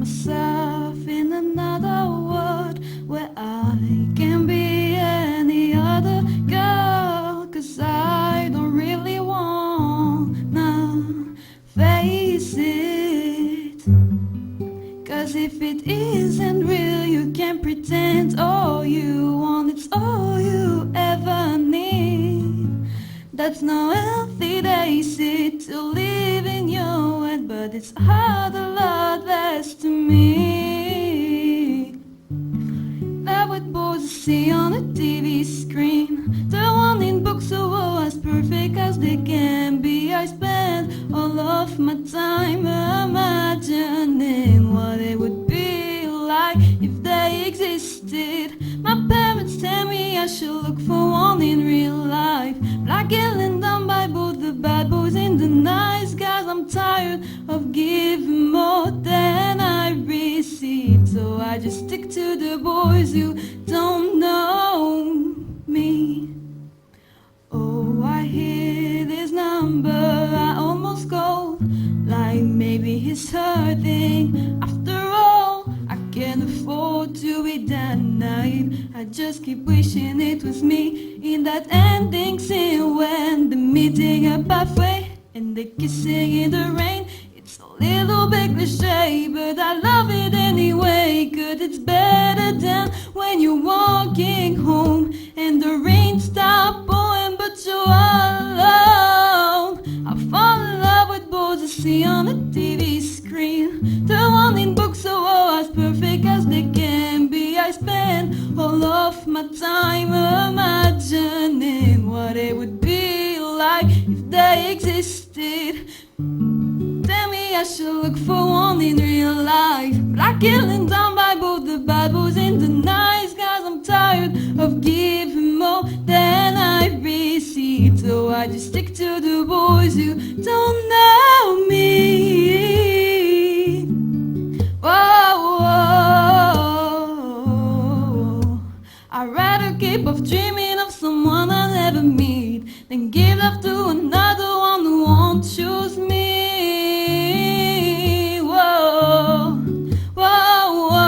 myself in another world where I can be any other girl, 'cause I don't really wanna face it. 'Cause if it isn't real, you can pretend all you want, it's all you ever need. That's no healthy day to live in your head, but it's how the Lord blessed to me. That what boys see on a TV screen, the one in books who are as perfect as they can be. I spend all of my time imagining what it would be like if they existed. My parents tell me I should look for one in real life, black and done by both the bad boys and the nice guys. I'm tired of giving more than I receive, so I just stick to the boys who don't know me. Oh, I hear this number, I almost go, like maybe he's hurting. After all, I can't afford to be that night. I just keep wishing it was me in that ending scene when they're meeting up halfway and they're kissing in the rain. It's a little bit cliche, but I love it anyway, 'cause it's better than when you're walking home and the rain stops pouring but you're alone. I fall in love with boys I see on a TV screen, the one in books so as perfect as they can be. I spend all of my time imagining what it would be like if they existed. Tell me I should look for one in real life, black and down by both the bad boys and the nice guys. I'm tired of giving more than I receive, so I just stick to the boys who don't know me. Whoa, whoa. I'd rather keep off dreaming of someone I'll never meet than give love to another one who won't choose me. Whoa, whoa, whoa.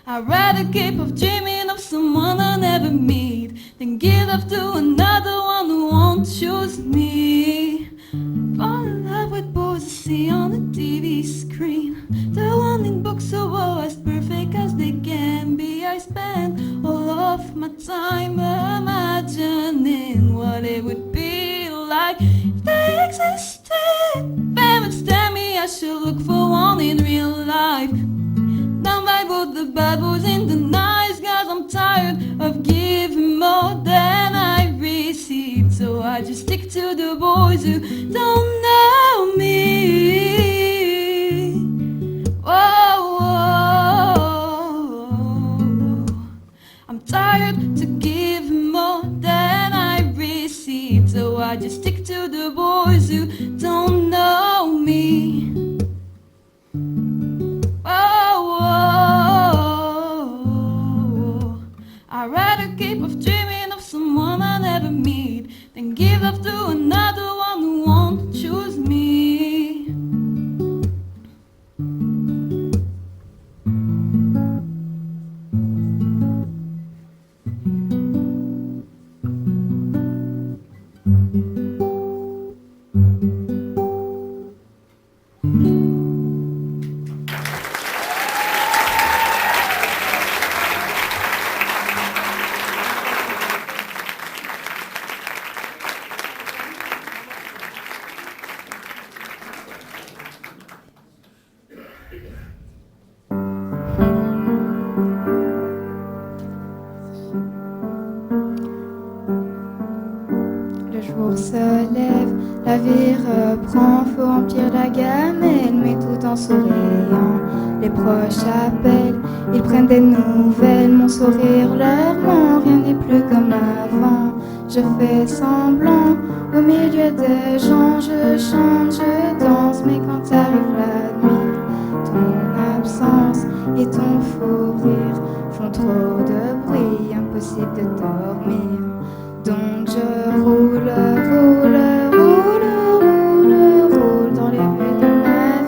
I'd rather keep off dreaming of someone I'll never meet than give love to another one who won't choose me. Fall in love with boys I see on the TV screen, the one in books so as perfect as they can be. I spend all of my time imagining what it would be like if they existed. Parents tell me I should look for one in real life, down by both the bad boys and the nice guys. I'm tired of giving more than I receive, so I just stick to the boys who don't know me. Whoa, whoa. I'm tired to give more than I receive, so I just stick to the boys who don't know me. Oh, oh, I'd rather keep off dreaming of someone I'll never meet than give love to another one who won't choose me. Le jour se lève, la vie reprend, faut remplir la gamelle, mais tout en souriant. Les proches appellent, ils prennent des nouvelles, mon sourire leur ment, rien n'est plus comme avant. Je fais semblant, au milieu des gens, je chante, je danse, mais quand arrive la nuit, ton absence et ton fou rire font trop de bruit, impossible de dormir. Donc je roule, roule, roule, roule, roule dans les rues de ma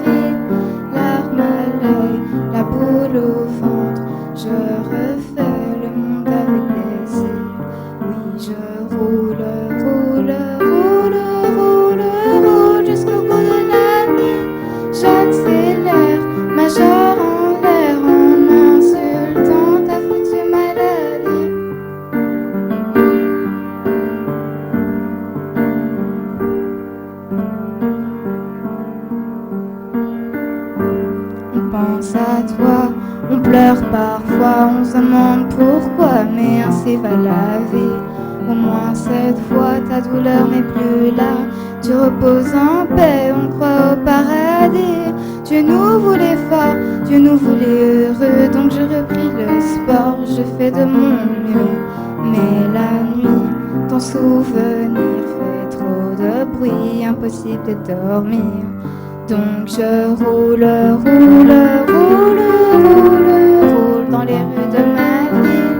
pleure parfois, on se demande pourquoi, mais ainsi va la vie. Au moins cette fois ta douleur n'est plus là. Tu reposes en paix, on croit au paradis. Dieu nous voulait fort, Dieu nous voulait heureux. Donc j'ai repris le sport, je fais de mon mieux. Mais la nuit, ton souvenir fait trop de bruit, impossible de dormir. Donc je roule, roule, roule, roule, roule dans les rues de ma ville.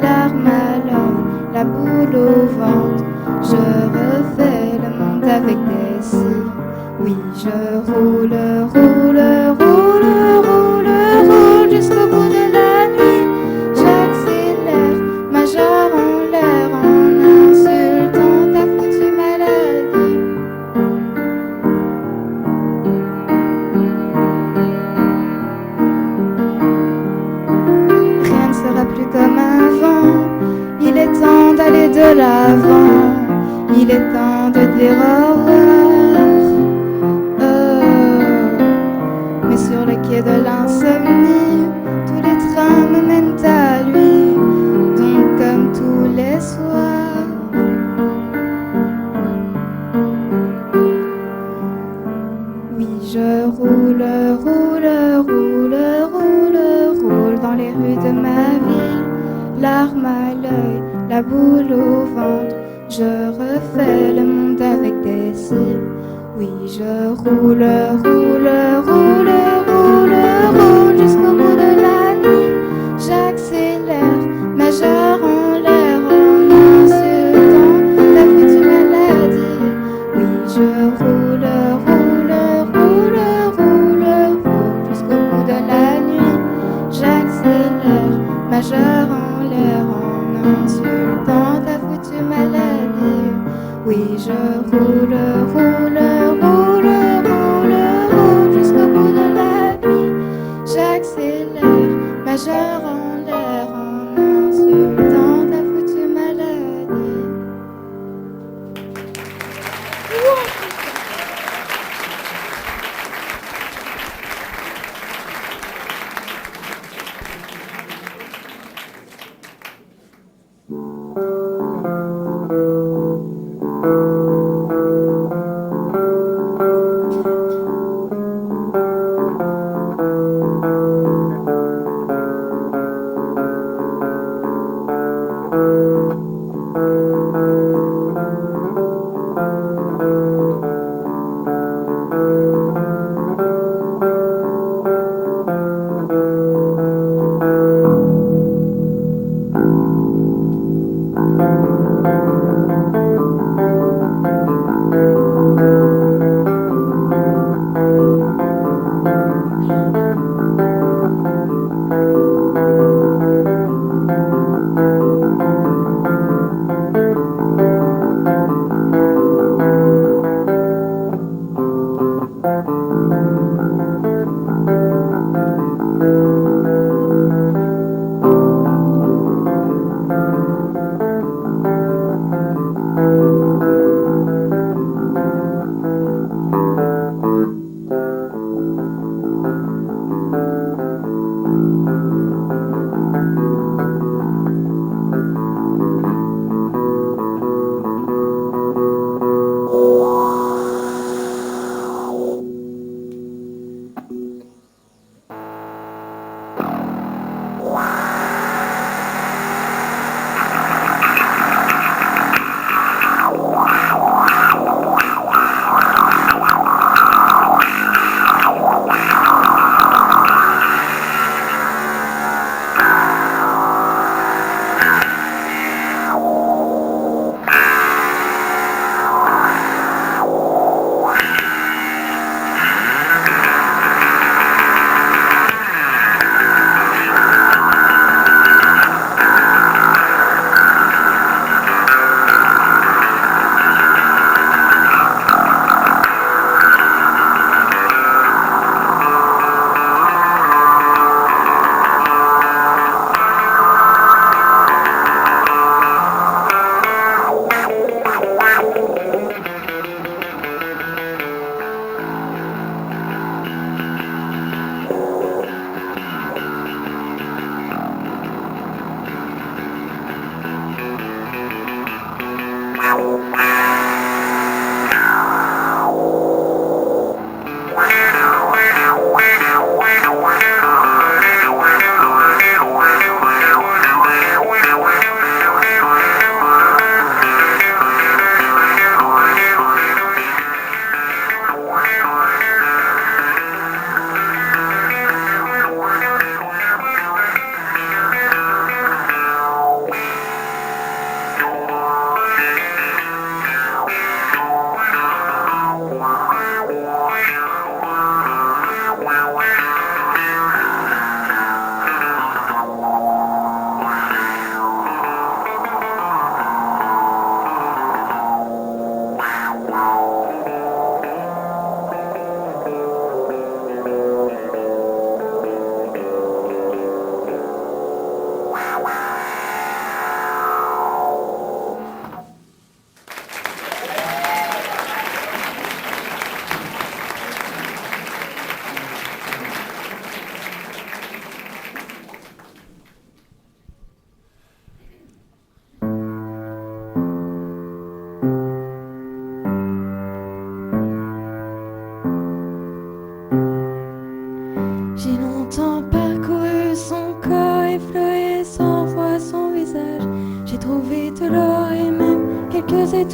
Larmes à l'œil, la boule au ventre. Je refais le monde avec des cils. Oui, je roule, roule, roule, roule, roule jusqu'au bout de la nuit. J'accélère, majeur en l'air en insultant ta foutue maladie. Rien ne sera plus comme avant. Il est temps d'aller de l'avant. Il est temps de dire au revoir. Mais sur le quai de l'insomnie, tous les trains me mènent à lui. Donc comme tous les soirs, oui je roule, roule, roule, roule, roule dans les rues de ma ville. Larmes à l'œil, la boule au ventre. Je refais le monde avec des cils. Oui, je roule, roule, roule, roule, roule jusqu'au bout de la nuit. J'accélère, majeur en l'air en insultant ta foutue maladie. Oui, je roule, roule, roule, roule, roule jusqu'au bout de la nuit. J'accélère, majeur en l'air en insultant ta foutue maladie. Oui, je roule, roule, roule, roule, roule jusqu'au bout de la nuit. J'accélère, majeur en l'air en insultant ta foutue maladie.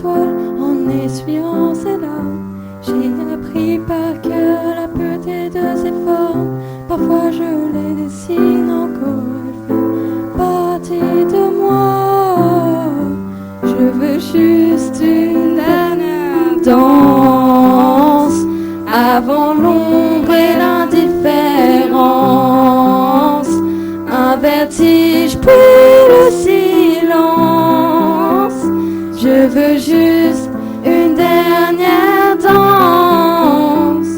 toile en essuyant ses larmes. J'ai appris par cœur la pureté de ses formes. Parfois je les dessine encore, elle fait partie de moi. Je veux juste une dernière danse avant l'ombre et l'indifférence. Un vertige puis le silence. Je veux juste une dernière danse.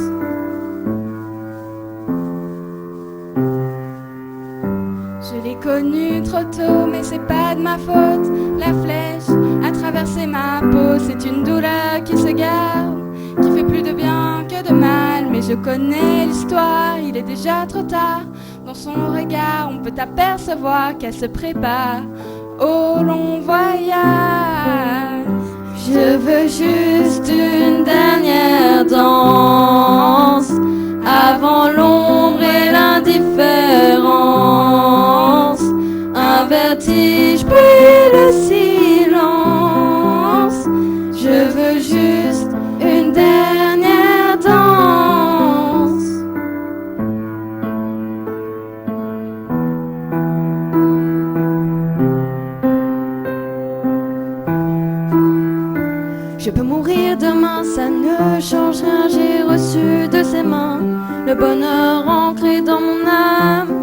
Je l'ai connue trop tôt, mais c'est pas de ma faute. La flèche a traversé ma peau, c'est une douleur qui se garde, qui fait plus de bien que de mal. Mais je connais l'histoire, il est déjà trop tard. Dans son regard, on peut apercevoir qu'elle se prépare au long voyage. Je veux juste une dernière danse avant l'ombre et l'indifférence. Un vertige puis le silence. Je veux juste une dernière danse. Je peux mourir demain, ça ne change rien. J'ai reçu de ses mains le bonheur ancré dans mon âme.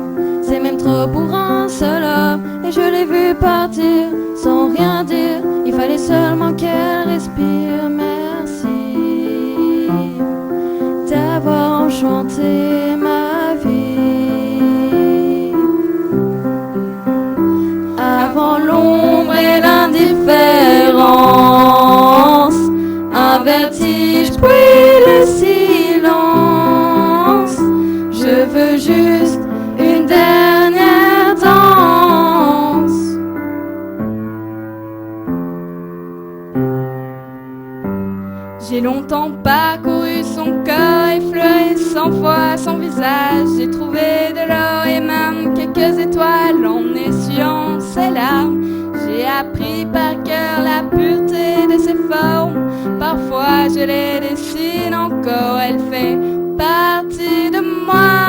C'est même trop pour un seul homme. Et je l'ai vu partir sans rien dire. Il fallait seulement qu'elle respire. Merci d'avoir enchanté ma vie. Avant l'ombre et l'indifférence, un vertige puis le silence. Je veux juste une dernière danse. J'ai longtemps parcouru son corps, effleuré 100 fois son visage. J'ai trouvé de l'or et même quelques étoiles en essuyant ses larmes. J'ai appris par cœur la pureté de ses formes. Parfois je les dessine encore, elle fait partie de moi.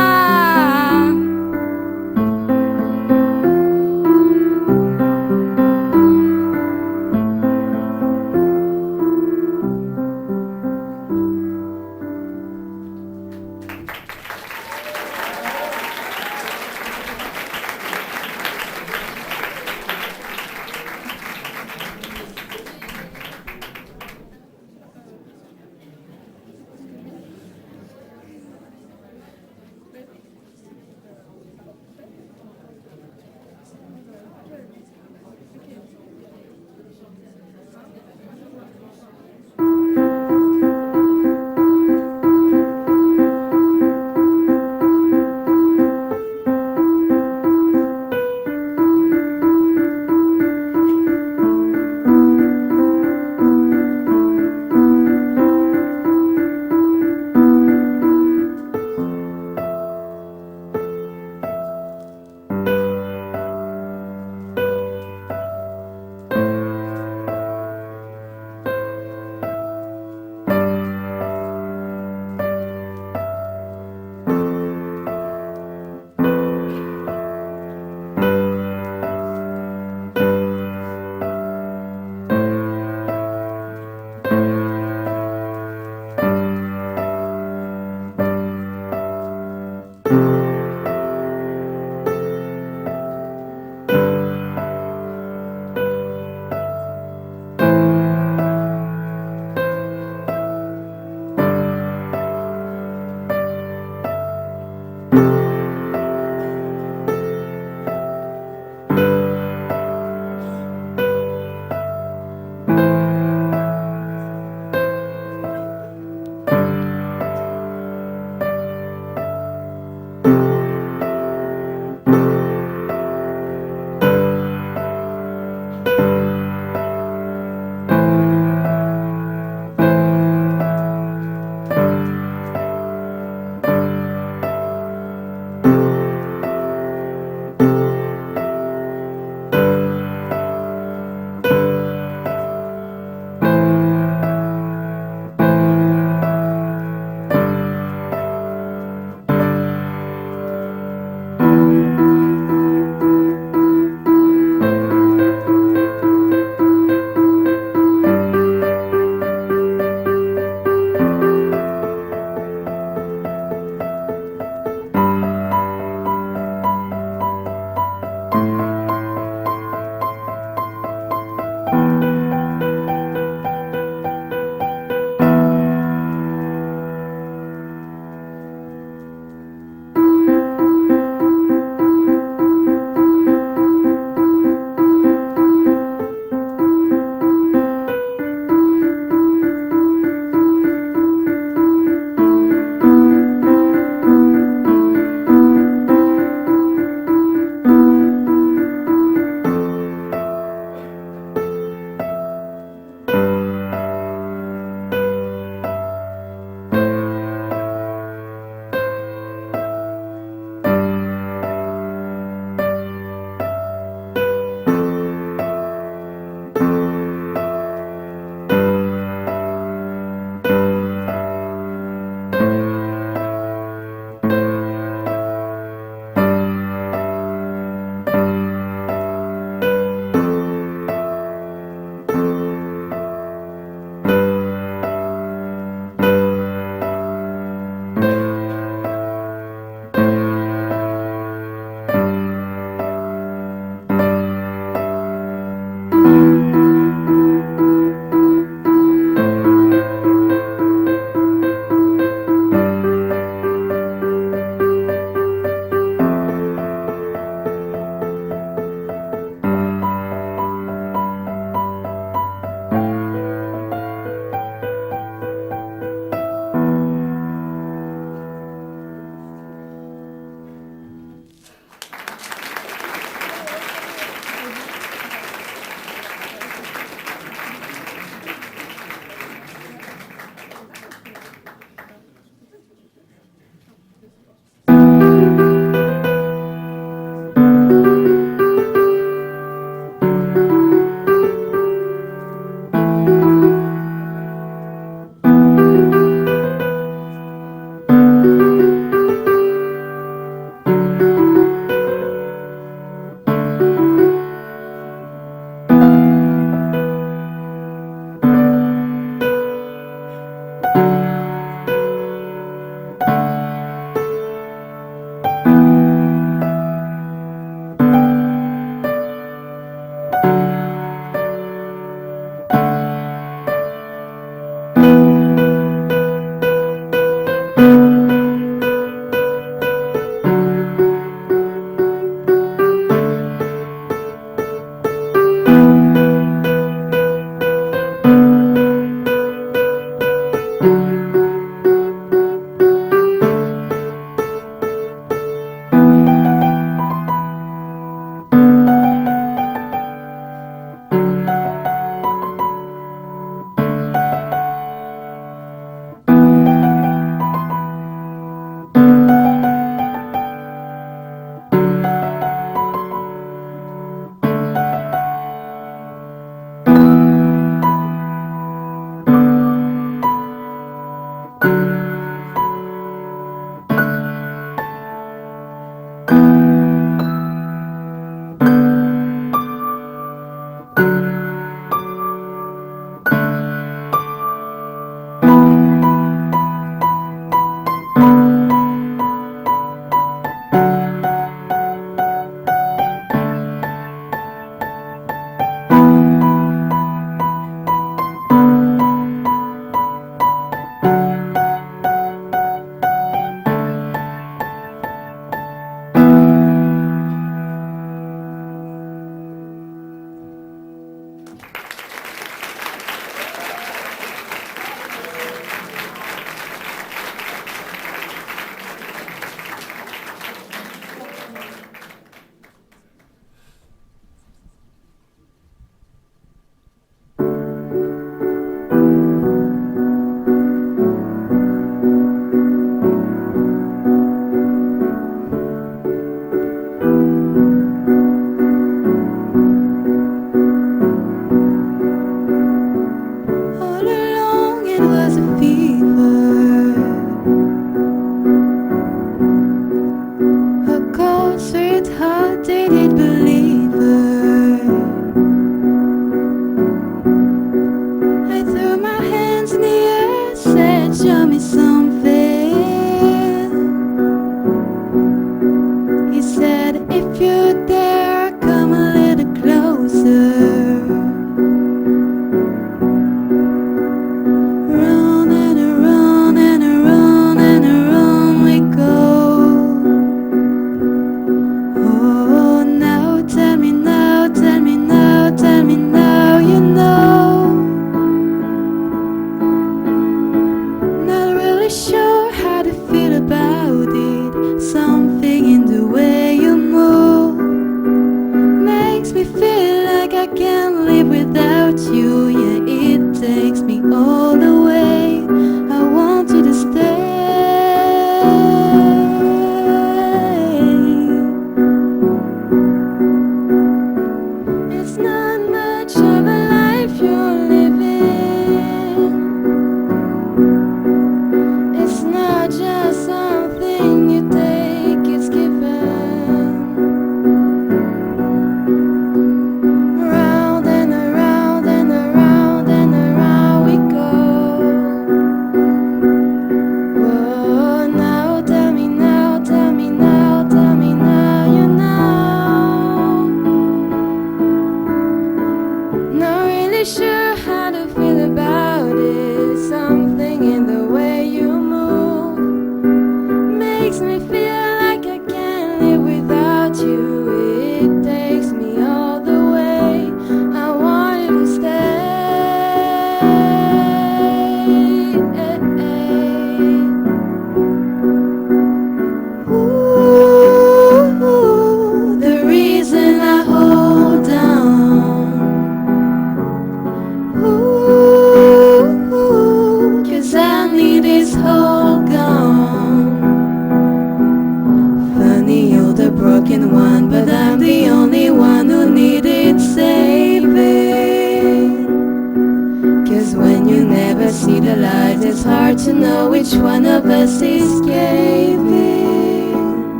to know which one of us escaping.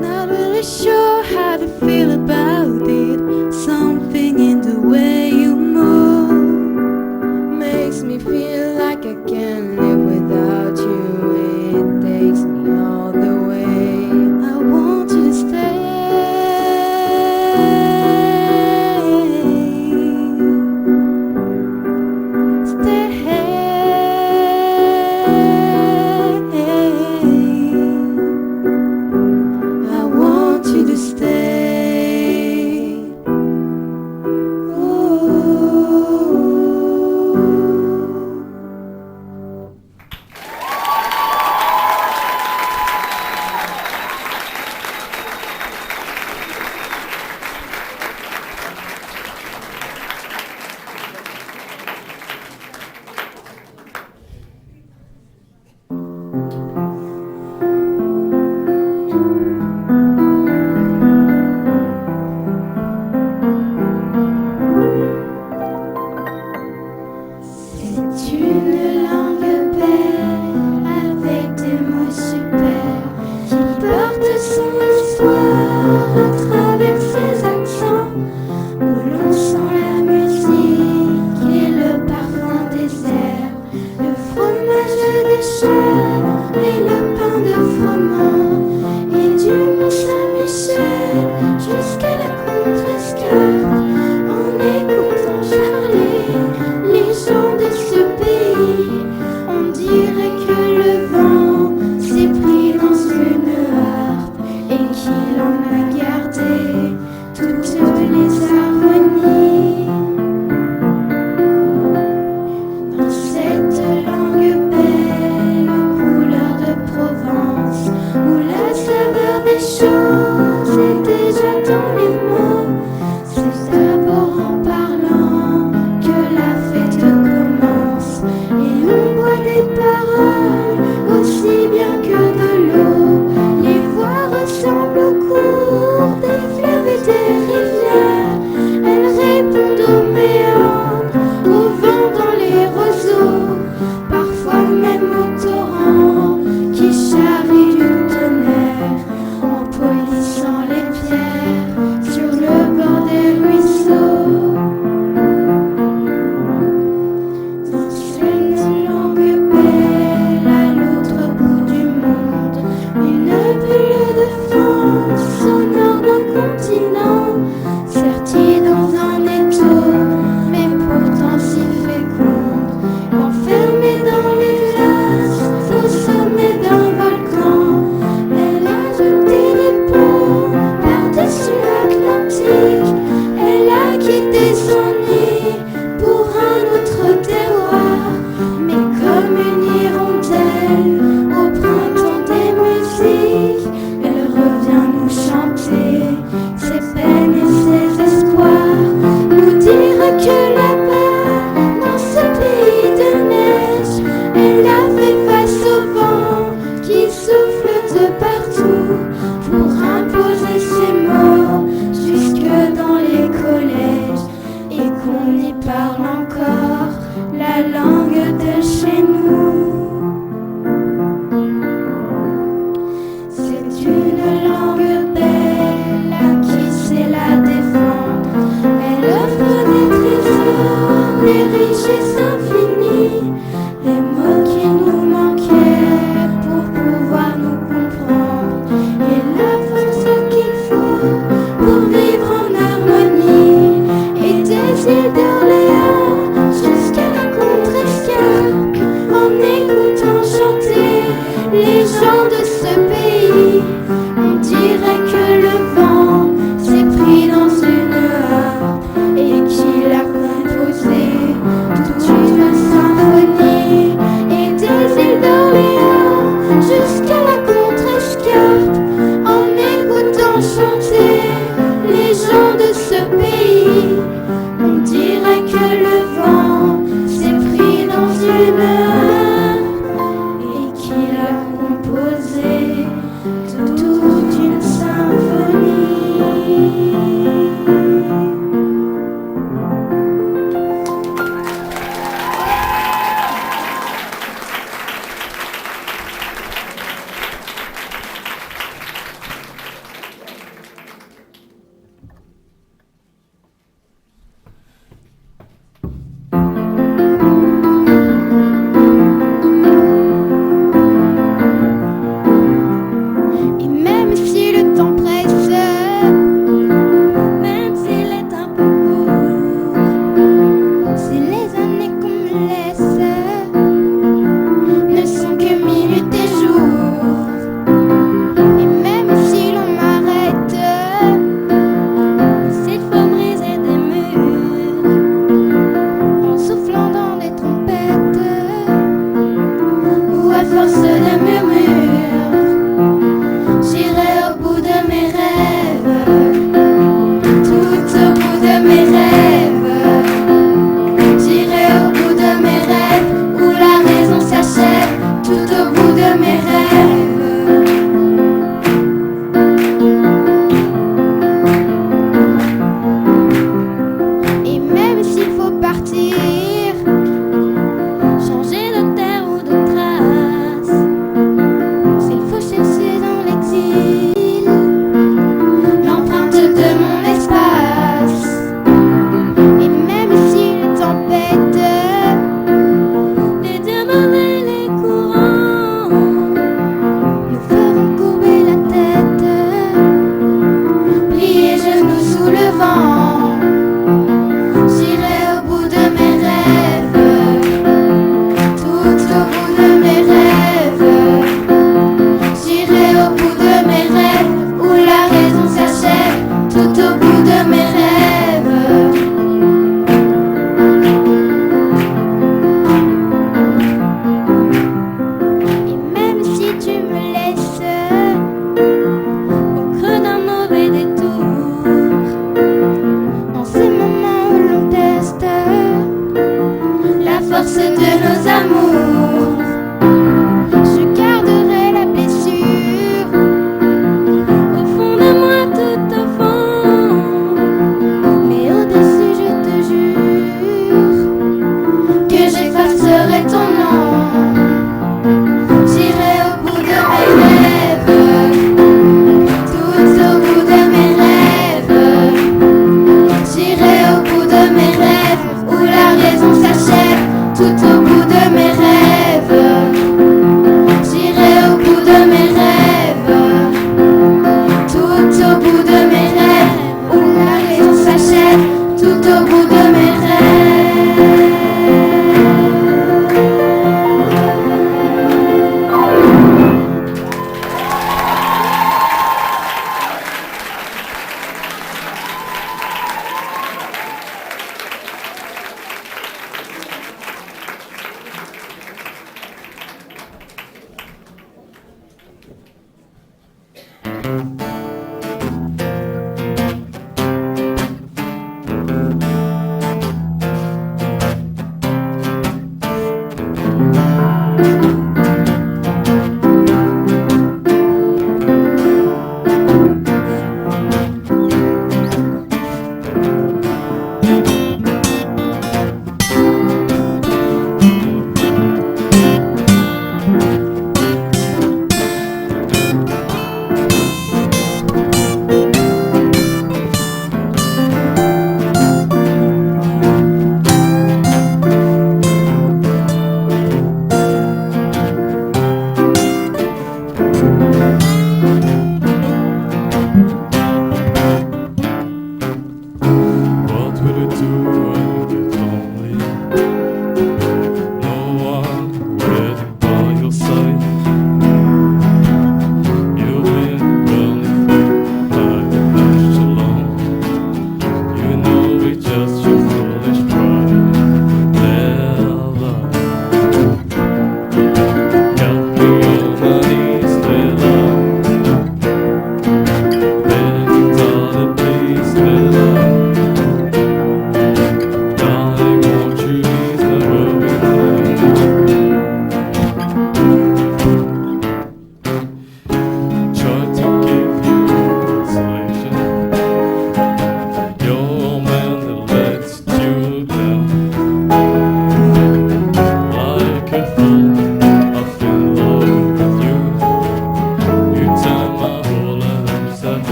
Not really sure how to feel about it. Something in the way you move makes me feel like I can't live without you. It takes me all the way. I want you to stay. I want you to stay. C'est une langue belle avec des mots super qui porte son histoire à travers ses accents, où l'on sent la musique et le parfum des airs, le fromage des chèvres et le pain de froment, et du Mont-Saint-Michel jusqu'à la Contrescarpe, en écoutant charler les gens de ce pays. On dirait que le vent s'est pris dans une harpe et qu'il en a gardé toutes les harmonies. Dans cette langue belle, couleur de Provence, où la saveur des choses est déjà dans les mots, c'est d'abord en parlant que la fête commence, et l'on boit des paroles aussi bien que de l'eau. Les voix ressemblent au cours des fleuves et des rivières, elles répondent aux méandres, au vent dans les roseaux, parfois même au torrent qui charrie du tonnerre en polissant les pierres sur le bord des ruisseaux. Dans cette langue belle à l'autre bout du monde, une bulle de fond sonore d'un continent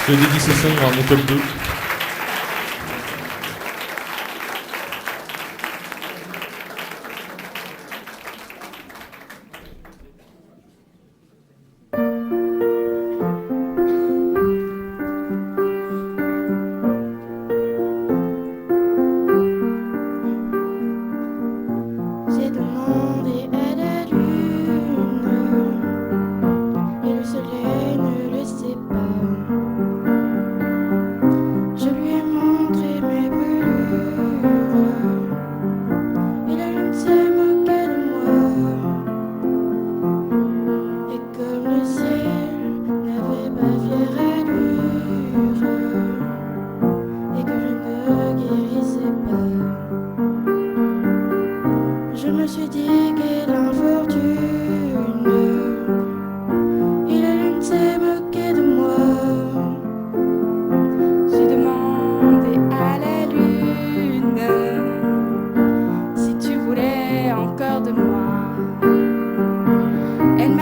Je dédie ce son à mon top 2. J'ai demandé à la lune, et le soleil ne le sait pas.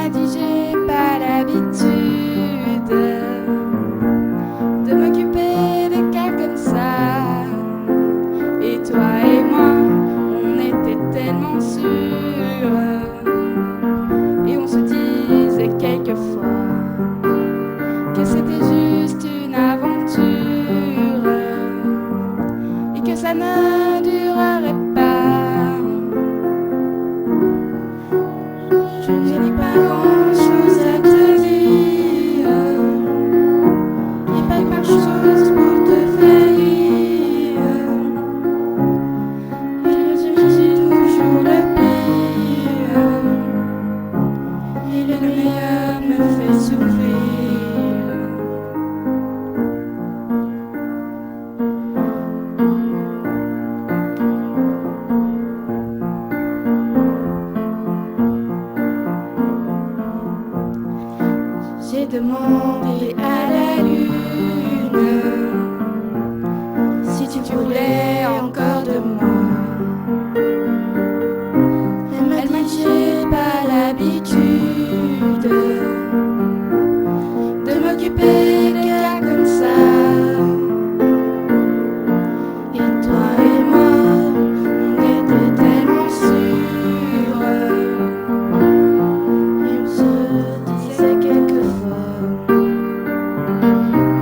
m'a dit j'ai pas l'habitude de m'occuper de cas comme ça. Et toi et moi, on était tellement sûrs. Et on se disait quelquefois que c'était juste une aventure et que ça ne durerait pas. Je n'ai pas grand-chose à te dire, et pas grand-chose pour te faire rire. Et je suis toujours le pire, et le meilleur me fait souffrir. J'ai demandé à la lune si tu voulais encore de moi. Elle m'a dit j'ai pas l'habitude de m'occuper des gars comme ça. Et toi et moi, on était tellement sûrs. Et on se disait quelquefois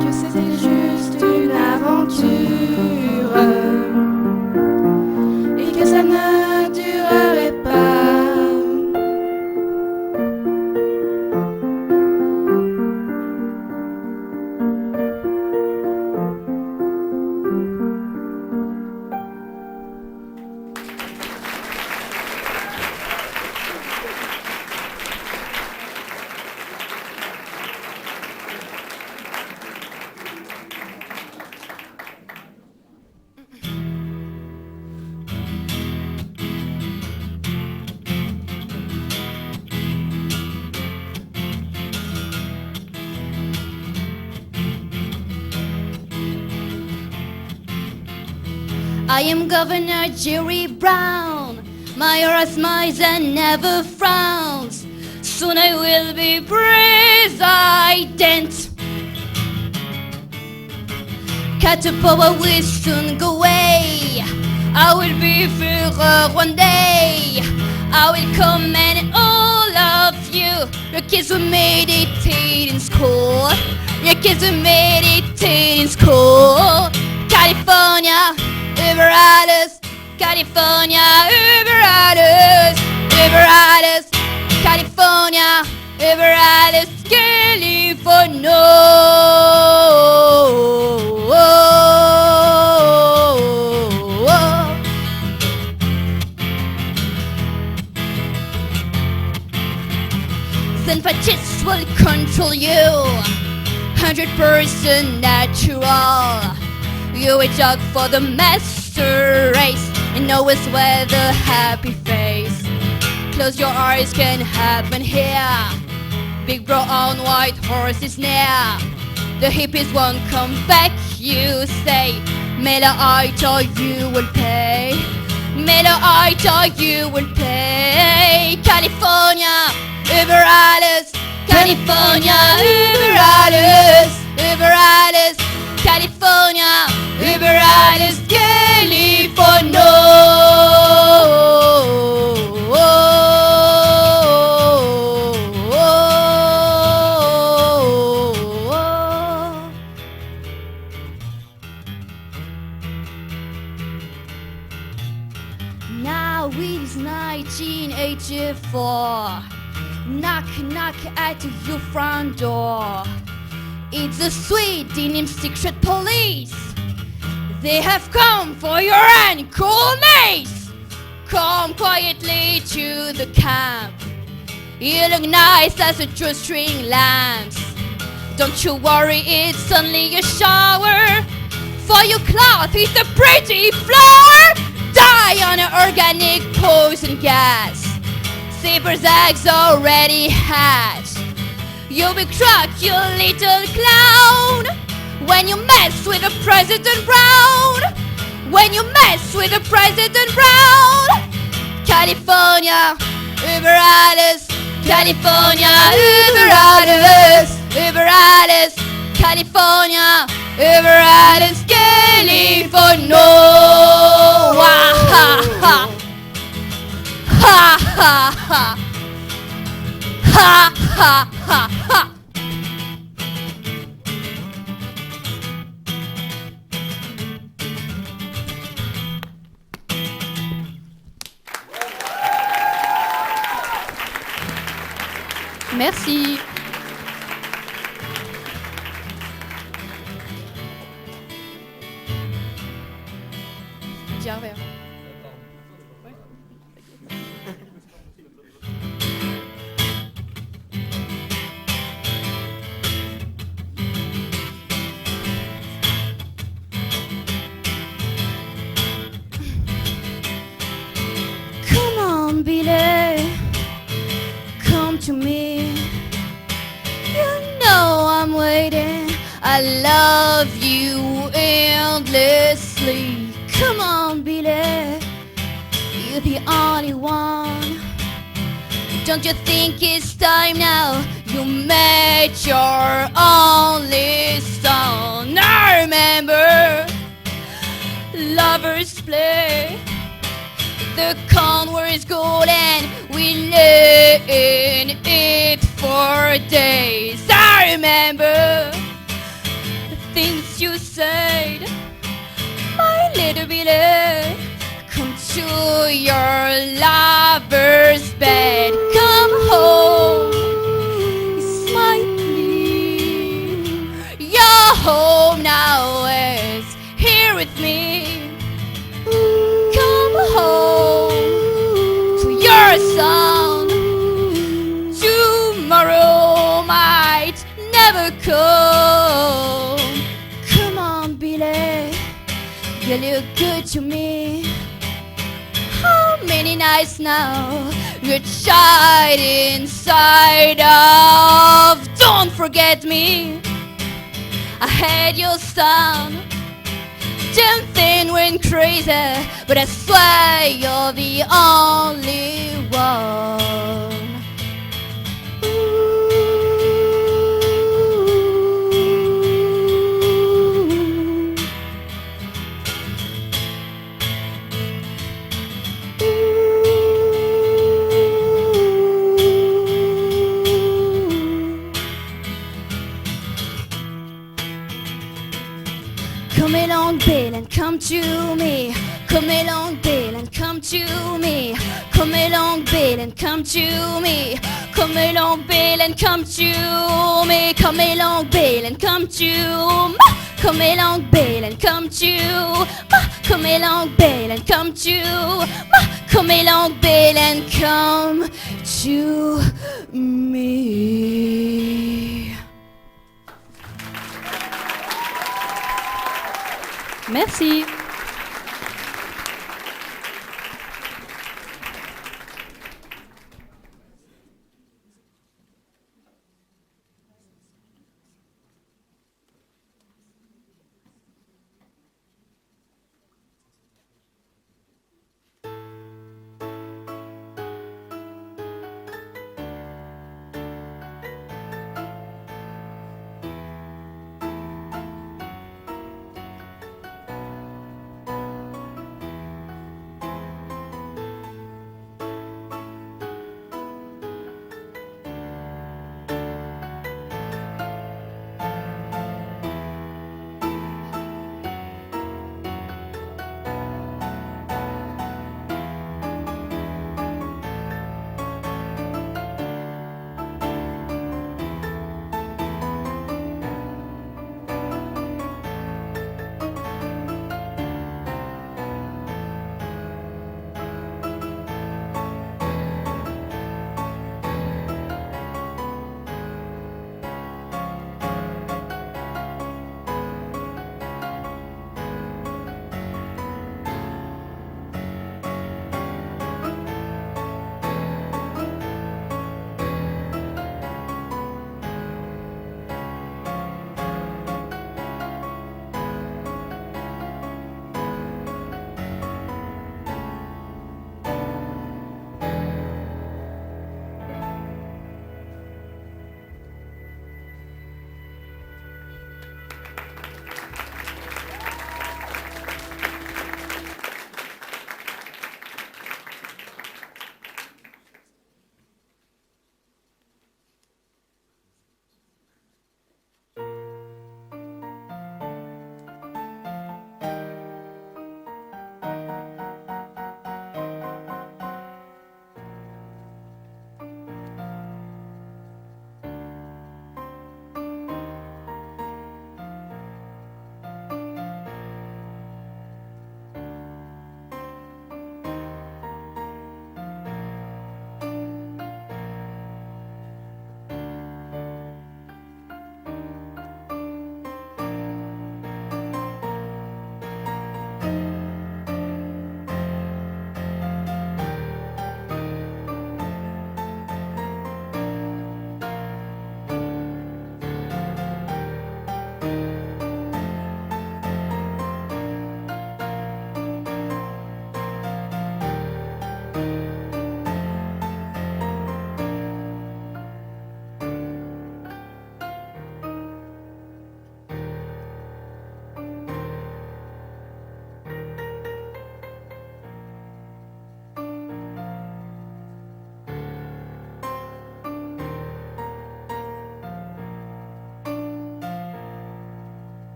que c'était juste une aventure et que ça ne durerait pas. I am Governor Jerry Brown. My aura smiles and never frowns. Soon I will be president. Cat power will soon go away. I will be Führer one day. I will command all of you. Your kids will meditate in school. Your kids will meditate in school. California, über alles. California, über alles. Über alles. California, über alles. California. Synthetists will control you. 100% natural. You will jog for the master race and always wear the happy face. Close your eyes, can happen here. Big brown white horse is near. The hippies won't come back, you say. Mela I thought you will pay. Mela I thought you will pay. California, über alles. California, über alles. Über alles. California, über alles. California. Now it is 1984. Knock, knock at your front door. It's the Sweden secret police. They have come for your ankle mace. Come quietly to the camp. You look nice as a drawstring lamps. Don't you worry, it's only a shower. For your cloth is a pretty flower. Die on an organic poison gas. Saber's eggs already hatched. You'll be cracked, you little clown, when you mess with the President Brown. When you mess with the President Brown. California, über alles. California, Uber Alice, Uber Alice, California, Uber Alice, California. Ha ha ha. Ha ha ha. Ha ha ha ha. Merci. J'y arrive. Come on, Billy. Come to me. You know I'm waiting. I love you endlessly. Come on, Billy. You're the only one. Don't you think it's time now? You made your only song. I remember lovers play. The corn was golden, we lay in it for days. I remember the things you said, my little Billy. Come to your lover's bed. Come home, it's my plea. Your home now is here with me. Come home to your son. Tomorrow might never come. Come on, Billy, you look good to me. How many nights now you tried inside of? Don't forget me. I had your son. Something went crazy, but I swear you're the only one. Come along, Bill, and come to me. Come along, Bill, and come to me. Come along, Bill, and come to me. Come along, Bill, and come to me. Come along, Bill, and come to. Come along, Bill, and come to. Come along, Bill, and come to. Come along, Bill, and come to me. Merci.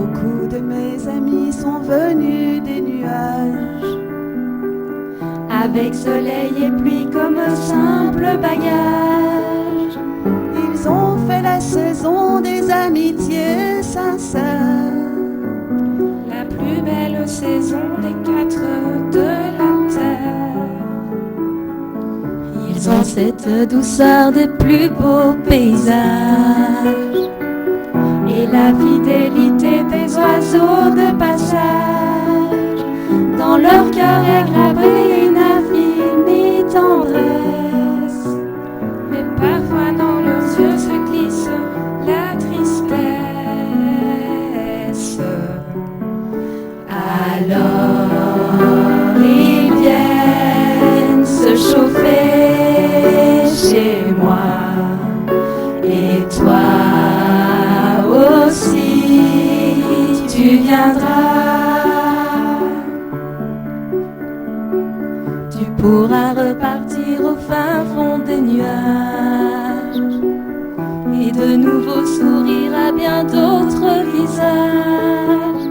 Beaucoup de mes amis sont venus des nuages, avec soleil et pluie comme un simple bagage. Ils ont fait la saison des amitiés sincères, la plus belle saison des quatre de la terre. Ils ont cette douceur des plus beaux paysages et la fidélité des oiseaux de passage. Dans leur cœur est gravée une infinie tendresse, mais parfois dans leurs yeux se glisse la tristesse. Alors ils viennent se chauffer chez moi, et toi aussi tu viendras. Tu pourras repartir au fin fond des nuages et de nouveau sourire à bien d'autres visages.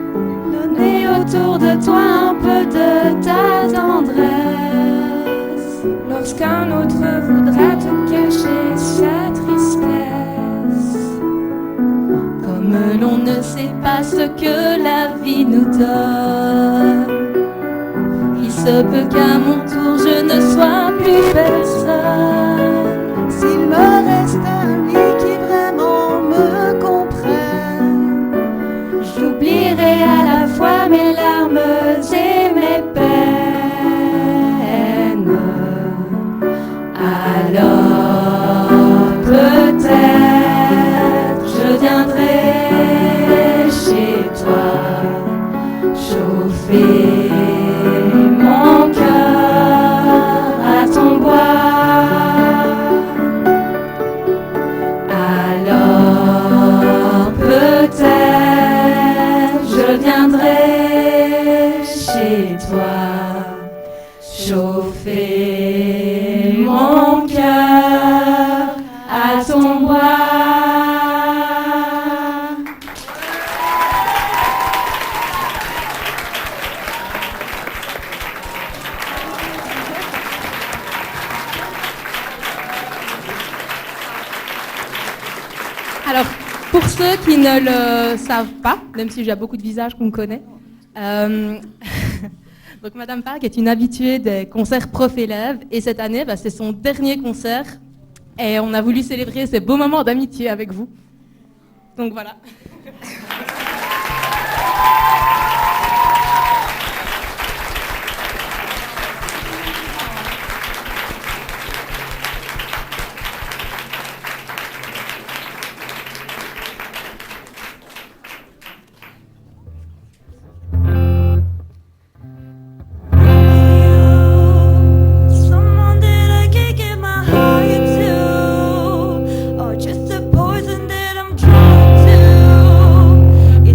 Donner autour de toi un peu de ta tendresse lorsqu'un autre voudra te cacher sa tristesse. Comme l'on ne sait pas ce que la vie nous donne, il se peut qu'à mon tour je ne sois plus personne. S'il me reste un lit qui vraiment me comprenne, j'oublierai à la fois mes larmes et mes peines. Alors peut-être je viendrai chez toi chauffer mon cœur à ton bois. Alors peut-être je viendrai chez toi chauffer mon cœur à ton bois. Alors, pour ceux qui ne le savent pas, même si j'ai beaucoup de visages qu'on connaît, donc Madame Park est une habituée des concerts prof-élèves et cette année, c'est son dernier concert et on a voulu célébrer ces beaux moments d'amitié avec vous. Donc voilà. Someone that I can't get my heart into, or just the poison that I'm drawn to.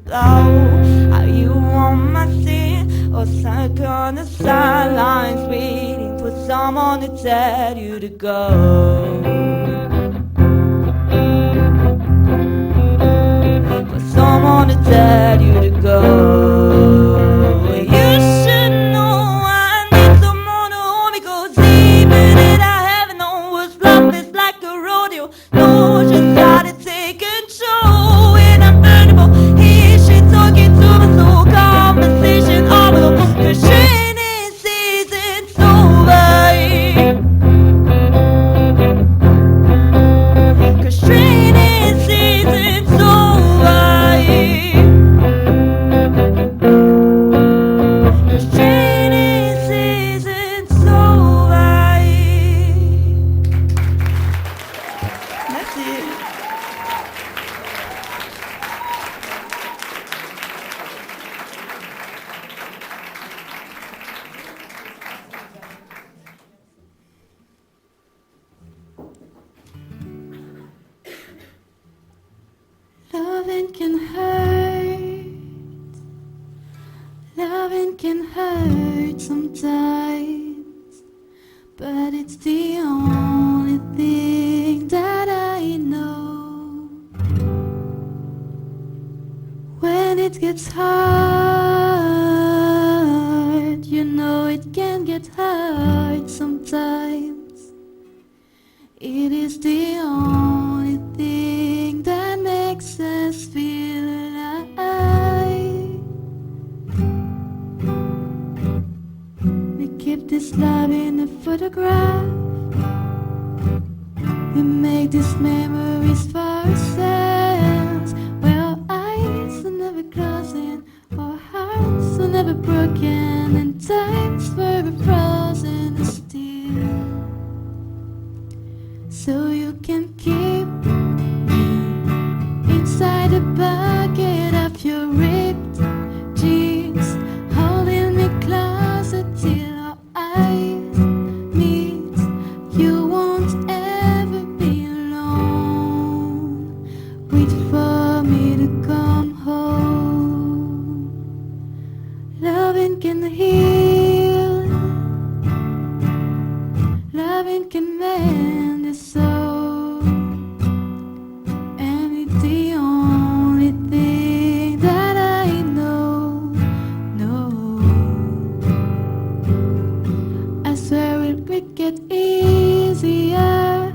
though. Are you on my scene or stuck on the sidelines waiting for someone to tell you to go? For someone to tell you to go. You should know I need someone to hold me, 'cause even if I haven't known what's love is like a rodeo. No, just gotta take control. And I'm vulnerable. Here she talking to my soul. Conversation over. The training season's over. 'Cause training season's over. 'Cause training season's over. Merci. Loving can hurt. Loving can hurt sometimes, but it's the only thing that I know. When it gets hard, you know it can get hard sometimes. It is the only thing that makes us feel alive. We keep this love in a photograph. We make these memories for ourselves, where our eyes are never closing, our hearts are never broken, and times were frozen still. So you can keep me inside the bucket of your ripped jeans, holding me closer till our eyes meet. You won't ever be alone. Wait for me to come home. Loving can heal. Loving can mend the soul. And it's the only thing that I know. I swear it would get easier,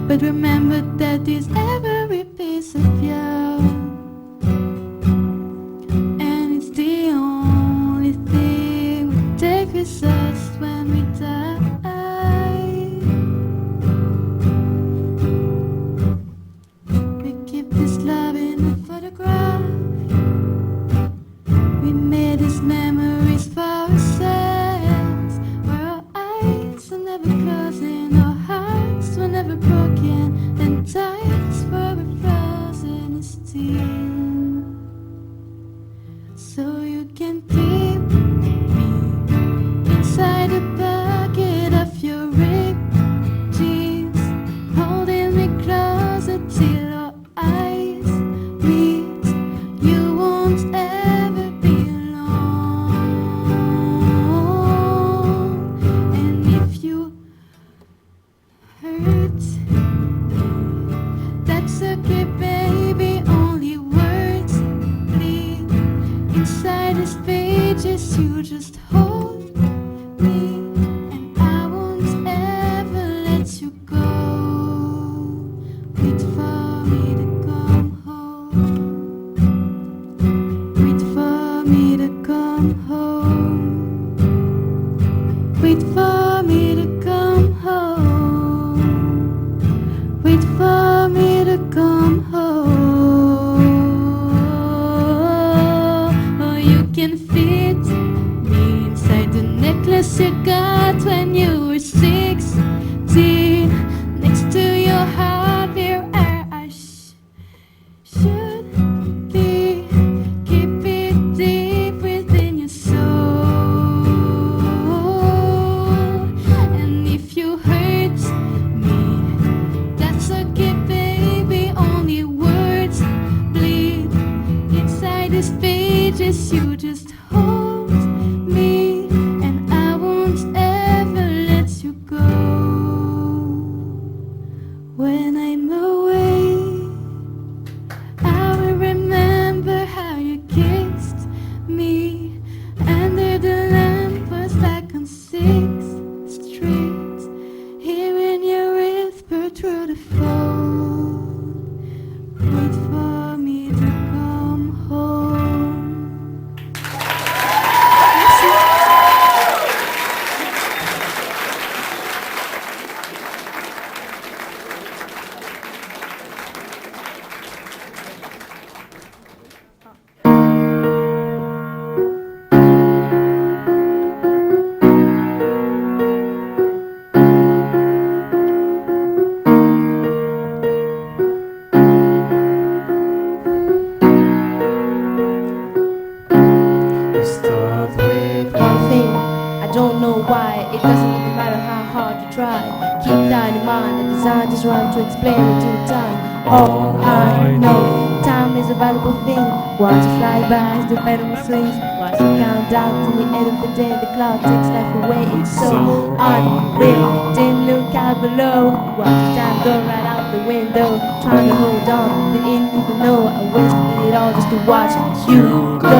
but remember that is every piece of you. And it's the only thing we take with us when we die. We keep this love in a photograph. We made these memories for ourselves, where our eyes are never closing, our hearts were never broken, and times were frozen still. So you can keep me inside the bucket of your ripped jeans, holding me closer till our eyes meet. You won't ever be alone. And if you hurt, that's okay, baby. Only words bleed inside these pages. You just hold me, and I won't ever let you go. Wait for me to come home. Wait for me to come home. Wait for me to come home. Wait for me to come home. Oh, you can fit me inside the necklace you got when you were 16, next to your heart where I should be. Keep it deep within your soul. And if you hurt me, that's okay, baby. Only words bleed inside this be just you, just hold me, and I won't ever let you go. When I'm away, I will remember how you kissed me under the lamppost like on 6th Street, hearing you whisper through the phone, wait for me to come home. Merci. Start with One thing, I don't know why. It doesn't even matter how hard you try. Keep that in mind. The design is rhyme to explain it to time. All I know, time is a valuable thing. Once you fly by, as the pendulum swings. Once you count down to the end of the day, the cloud takes life away. It's so unreal. Didn't look out below. Watch time go right out the window. Trying to hold on, didn't even know I wasted it all just to watch you go.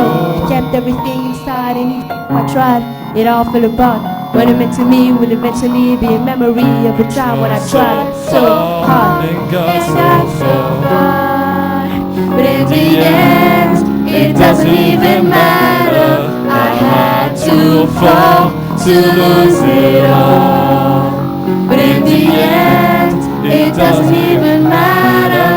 Kept everything inside and I tried, it all fell apart. What it meant to me will eventually be a memory of a time when I tried so hard and got and got so so far. far. But in the end, it doesn't even matter. I had to fall to lose it all. But in the end, it doesn't even matter.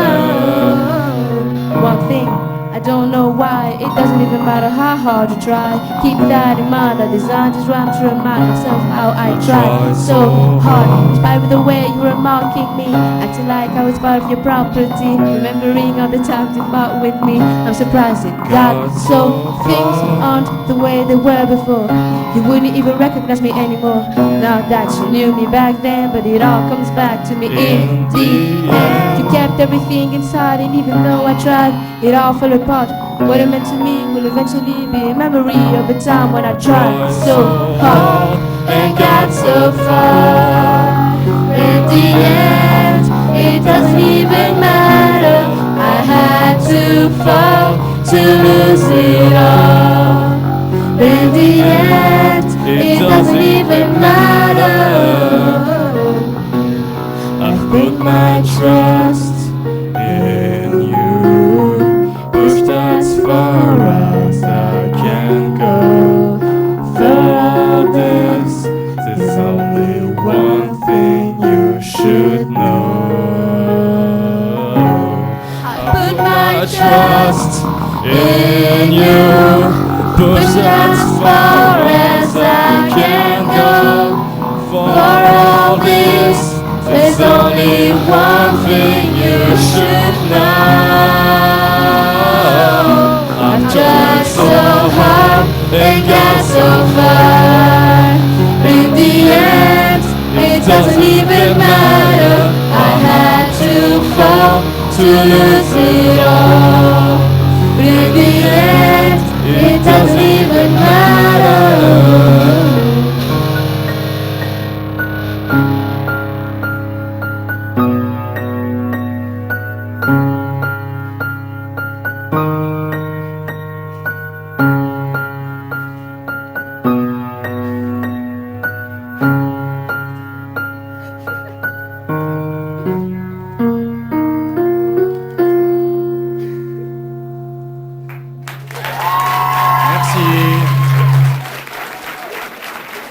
One thing, I don't know why. It doesn't even matter how hard you try. Keep that in mind. I designed this rhyme to remind myself how I tried so hard. In spite of the way you were mocking me, acting like I was part of your property, remembering all the times you fought with me. I'm surprised it got so. Things aren't the way they were before. You wouldn't even recognize me anymore. Not that you knew me back then, but it all comes back to me in the end. You kept everything inside, and even though I tried, it all fell apart. What it meant to me will eventually be a memory of a time when I tried so hard and got so far. In the end, it doesn't even matter. I had to fall to lose it all. In the end, it doesn't even matter. I've put my trust in you. Pushed as far as I can go. For all this, there's only one thing you should know. I put my trust in you. Pushed as far as I can go. For all this, there's only one thing you should know. I've tried so hard and got so far. In the end, it doesn't even matter. I had to fall to lose it all. But in the end, it doesn't even matter.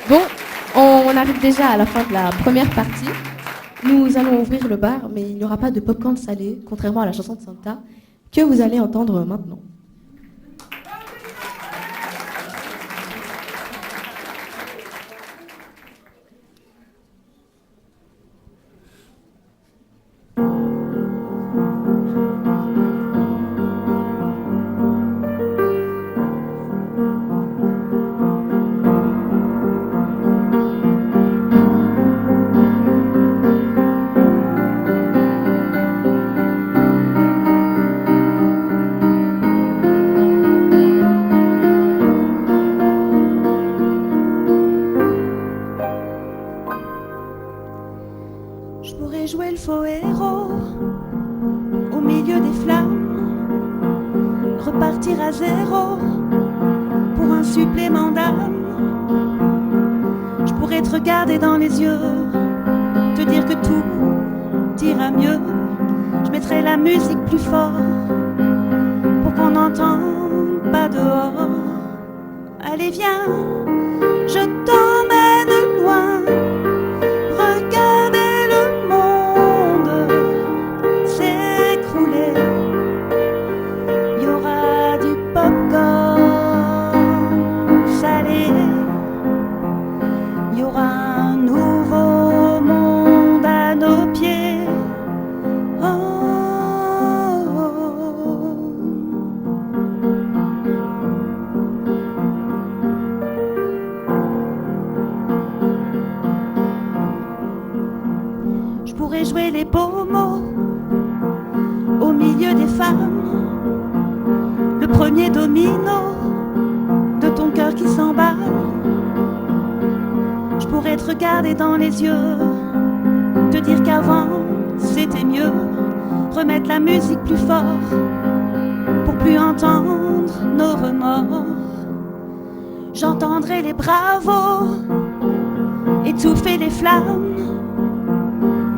Bon, on arrive déjà à la fin de la première partie. Nous allons ouvrir le bar, mais il n'y aura pas de popcorn salé, contrairement à la chanson de Santa, que vous allez entendre maintenant. éléments d'âme. Je pourrais te regarder dans les yeux, te dire que tout ira mieux. Je mettrai la musique plus fort pour qu'on n'entende pas dehors. Allez viens, je t'emmène loin. Regardez le monde s'écrouler. Il y aura du popcorn salé. Il y aura un nouveau monde à nos pieds. Oh, oh, oh. Je pourrais jouer les beaux mots au milieu des femmes, le premier domino de ton cœur qui s'emballe. Je pourrais te regarder dans les yeux, te dire qu'avant c'était mieux, remettre la musique plus fort pour plus entendre nos remords. J'entendrai les bravos étouffer les flammes.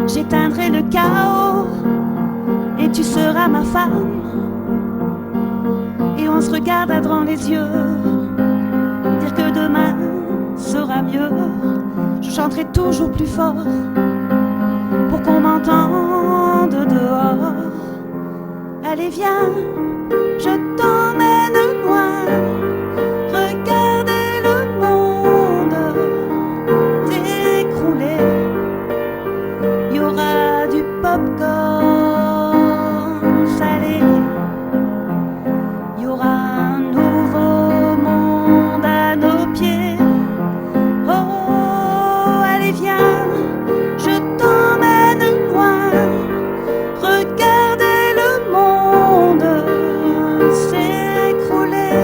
J'éteindrai le chaos et tu seras ma femme. Et on se regardera dans les yeux, dire que demain sera mieux. Je chanterai toujours plus fort pour qu'on m'entende dehors. Allez viens, je t'emmène loin. Regardez le monde s'écrouler. Il y aura du popcorn salé. Il y aura un nouveau monde à nos pieds. Oh, allez viens, je t'emmène loin. Regardez le monde s'écrouler.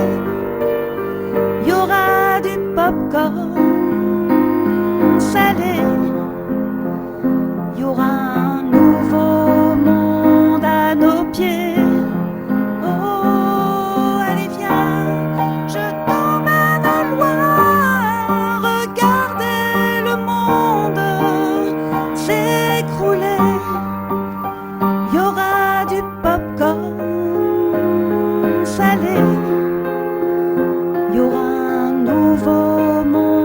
Il y aura du popcorn salé. Il y aura un nouveau monde à nos pieds. Oh, allez viens, je t'emmène loin. Regardez le monde s'écrouler. Il y aura du popcorn salé. Il y aura un nouveau monde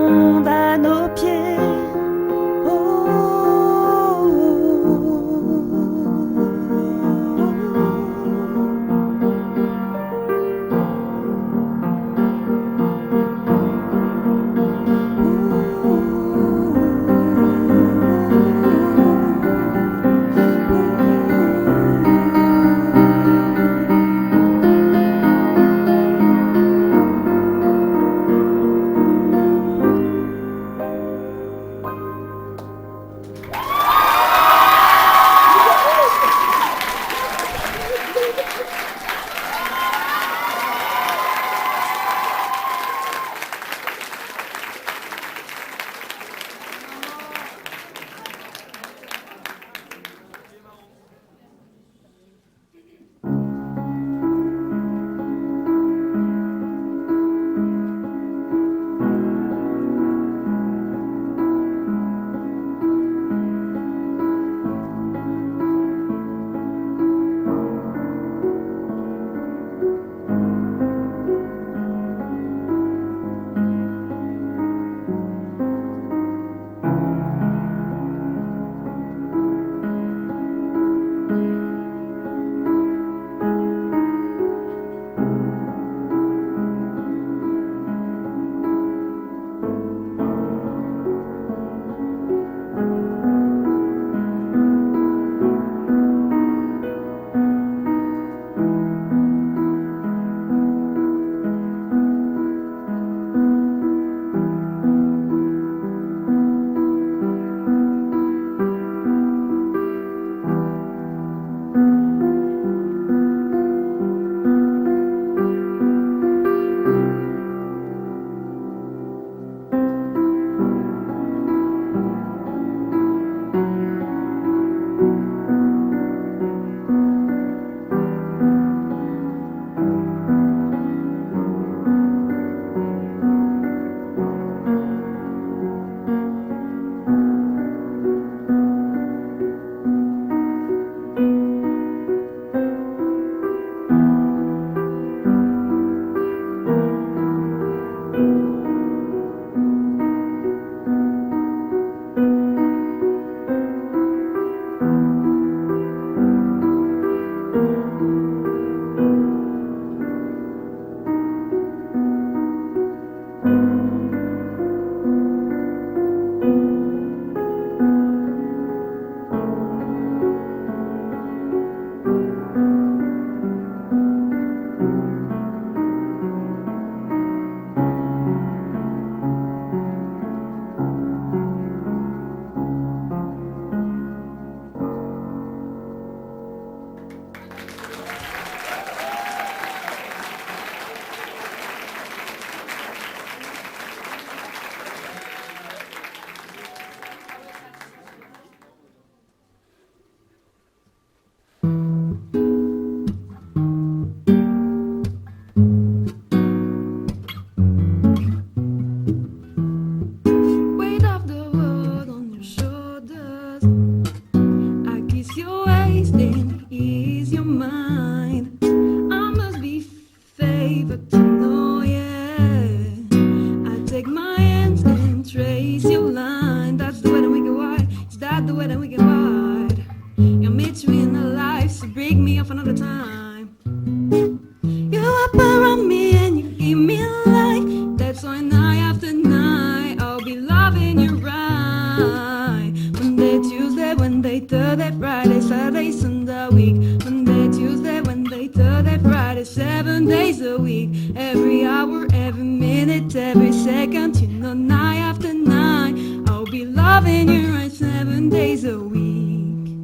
hour, every minute, every second, you know, night after night, I'll be loving you right 7 days a week.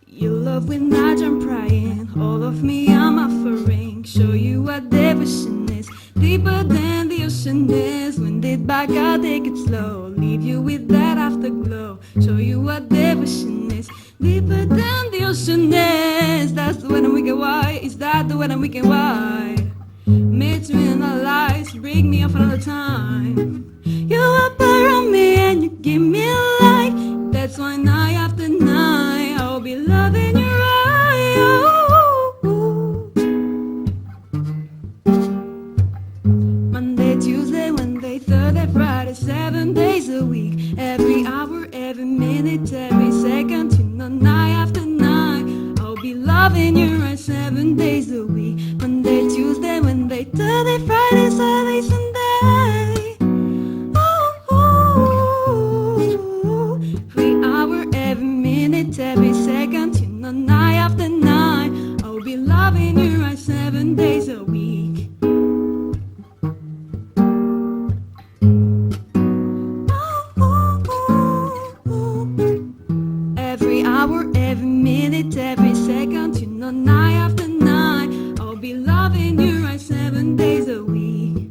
Your love when I jump crying, all of me I'm offering. Show you what devotion is, deeper than the ocean is. When it back, I'll take it slow, leave you with that afterglow. Show you what devotion is, deeper than the ocean is. That's the way that we get wide. Is that the way that we get wide? Between our lives, break me off another time. You up around me and you give me light. That's why night after night I'll be loving you right. Monday, Tuesday, Wednesday, Thursday, Friday, 7 days a week. Every hour, every minute, every second, you know, night after night I'll be loving you right 7 days a week. Monday, Tuesday, Wednesday, Thursday, Friday, Saturday, Sunday. Every hour, every minute, every second, you know, night after night I'll be loving you right 7 days a week. Every hour, every minute, every second, you know, night after night I'll be loving you right 7 days a week.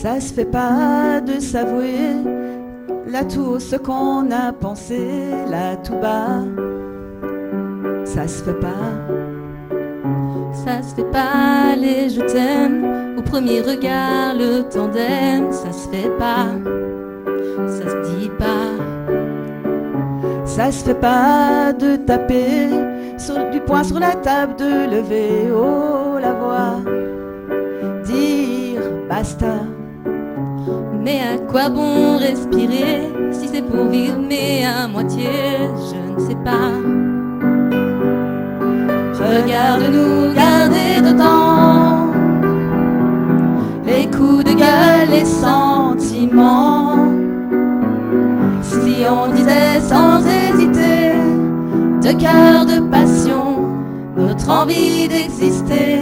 Ça se fait pas de s'avouer là tout ce qu'on a pensé, là tout bas. Ça se fait pas. Ça se fait pas les je t'aime, au premier regard le tandem, ça se fait pas, ça se dit pas. Ça se fait pas de taper du poing sur la table, de lever haut la voix, dire basta. Mais à quoi bon respirer si c'est pour vivre mais à moitié, je ne sais pas. Regarde-nous garder dedans les coups de gueule, les sentiments. Si on disait sans hésiter, de cœur, de passion, notre envie d'exister.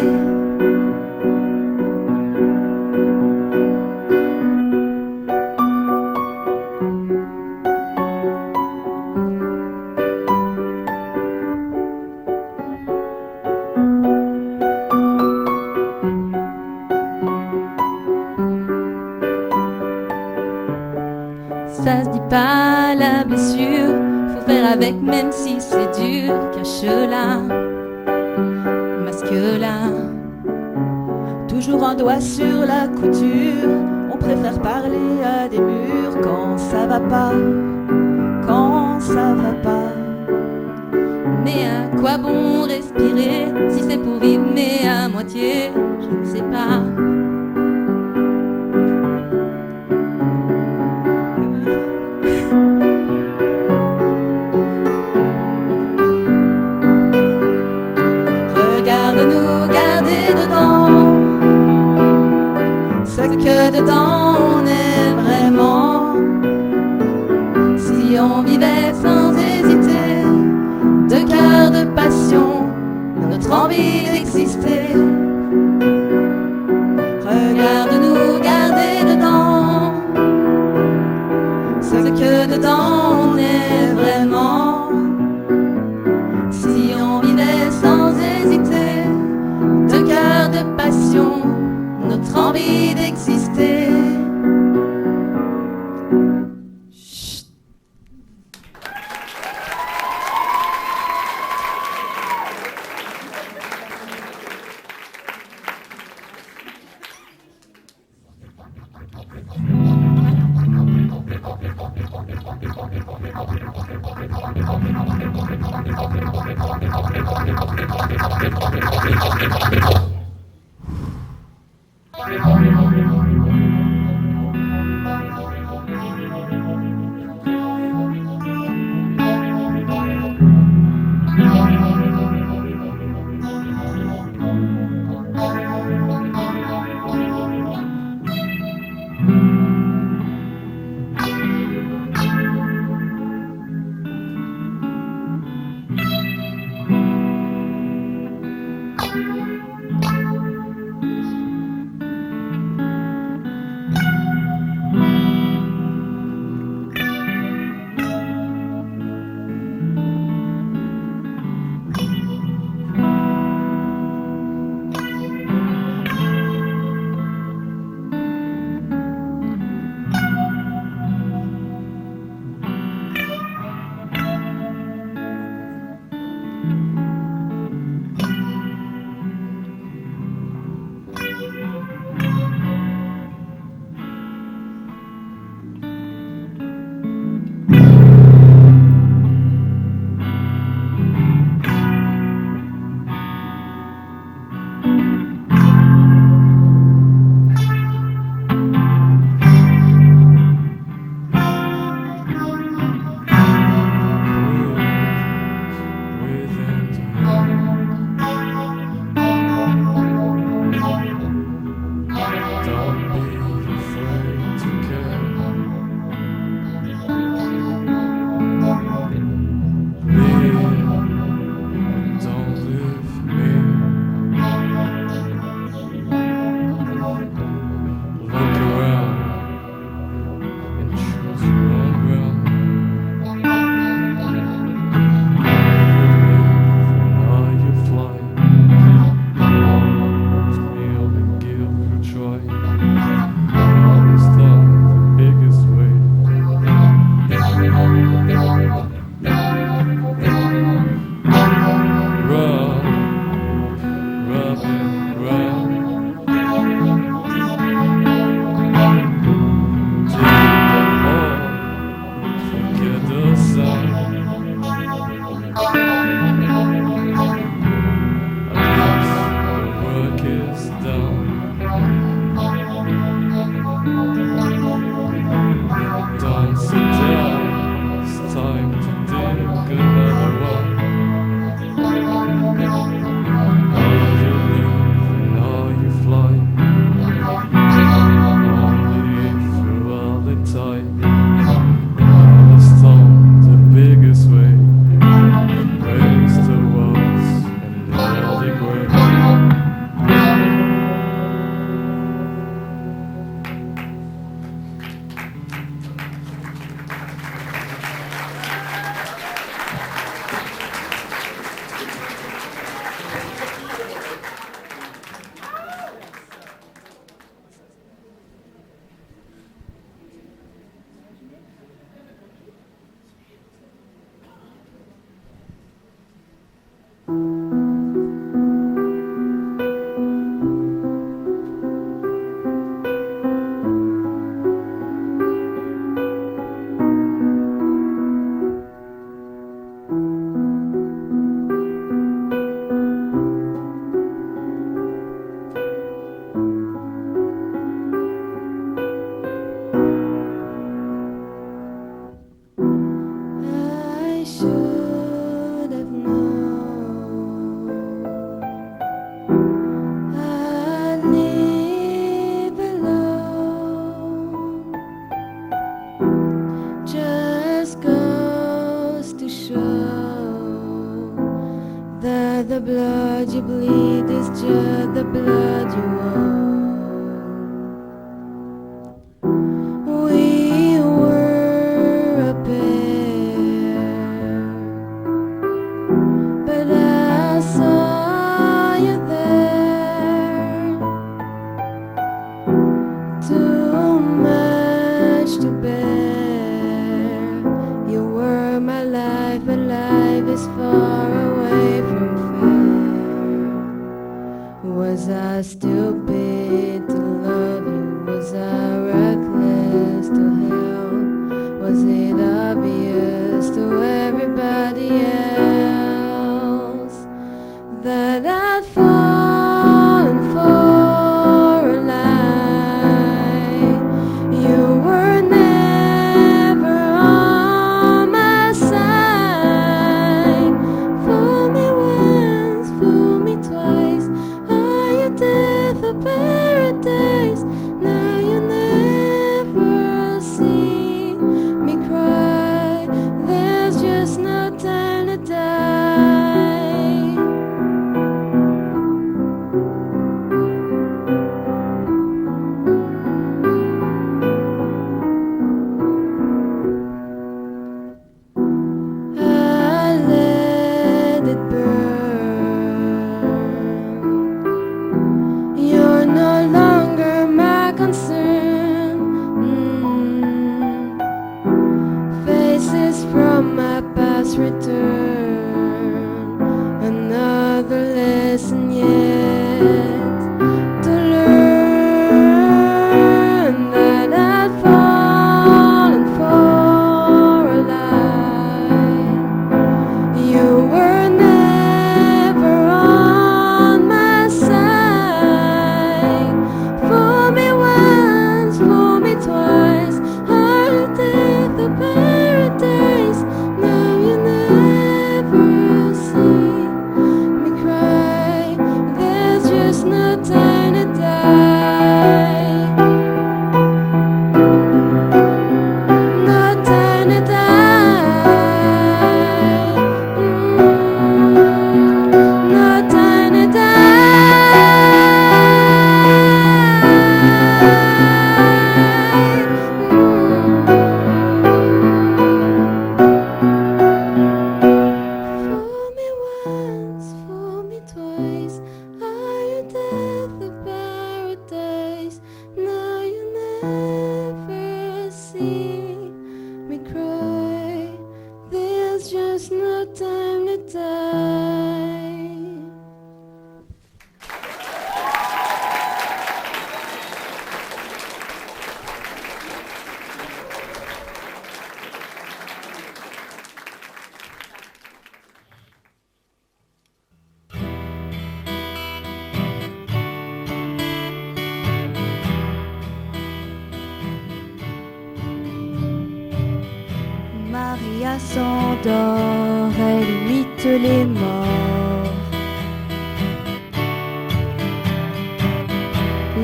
Ça se dit pas la blessure, faut faire avec même si c'est dur. Cache-la, masque-la. Toujours un doigt sur la couture, on préfère parler à des murs quand ça va pas, quand ça va pas. Mais à quoi bon respirer si c'est pour vivre mais à moitié, je ne sais pas. Regarde-nous garder dedans ce que dedans on est vraiment. Si on vivait sans hésiter, de cœur, de passion, notre envie d'exister. Regarde-nous garder dedans ce que dedans on est vraiment. Si on vivait sans hésiter, de cœur, de passion, notre envie d'exister. I live alone. Just goes to show that the blood you bleed is just the blood you own. We were a pair, but I saw you there. Too much to bear. You were my life, but life is far away from fair. Was I stupid to love you? Was I reckless to help? Was it obvious to everybody else that I'd fallen for a lie? You were never on my side. Fool me once, fool me twice. Are you dead for paradise? Now you never see me cry. There's just no time to die. I let it burn. You're no longer my concern. Faces from my past return. Another lesson yet to learn that I'd fallen for a lie. You were never on my side. Fool me once, fool me twice. Are you dead for paradise? Now you never see me cry. There's just no time to die. No time to die. No time to Fool me once, fool me twice. Are you dead for paradise? Now you never see me cry. There's just no time to die. Maria s'endort, elle imite les morts.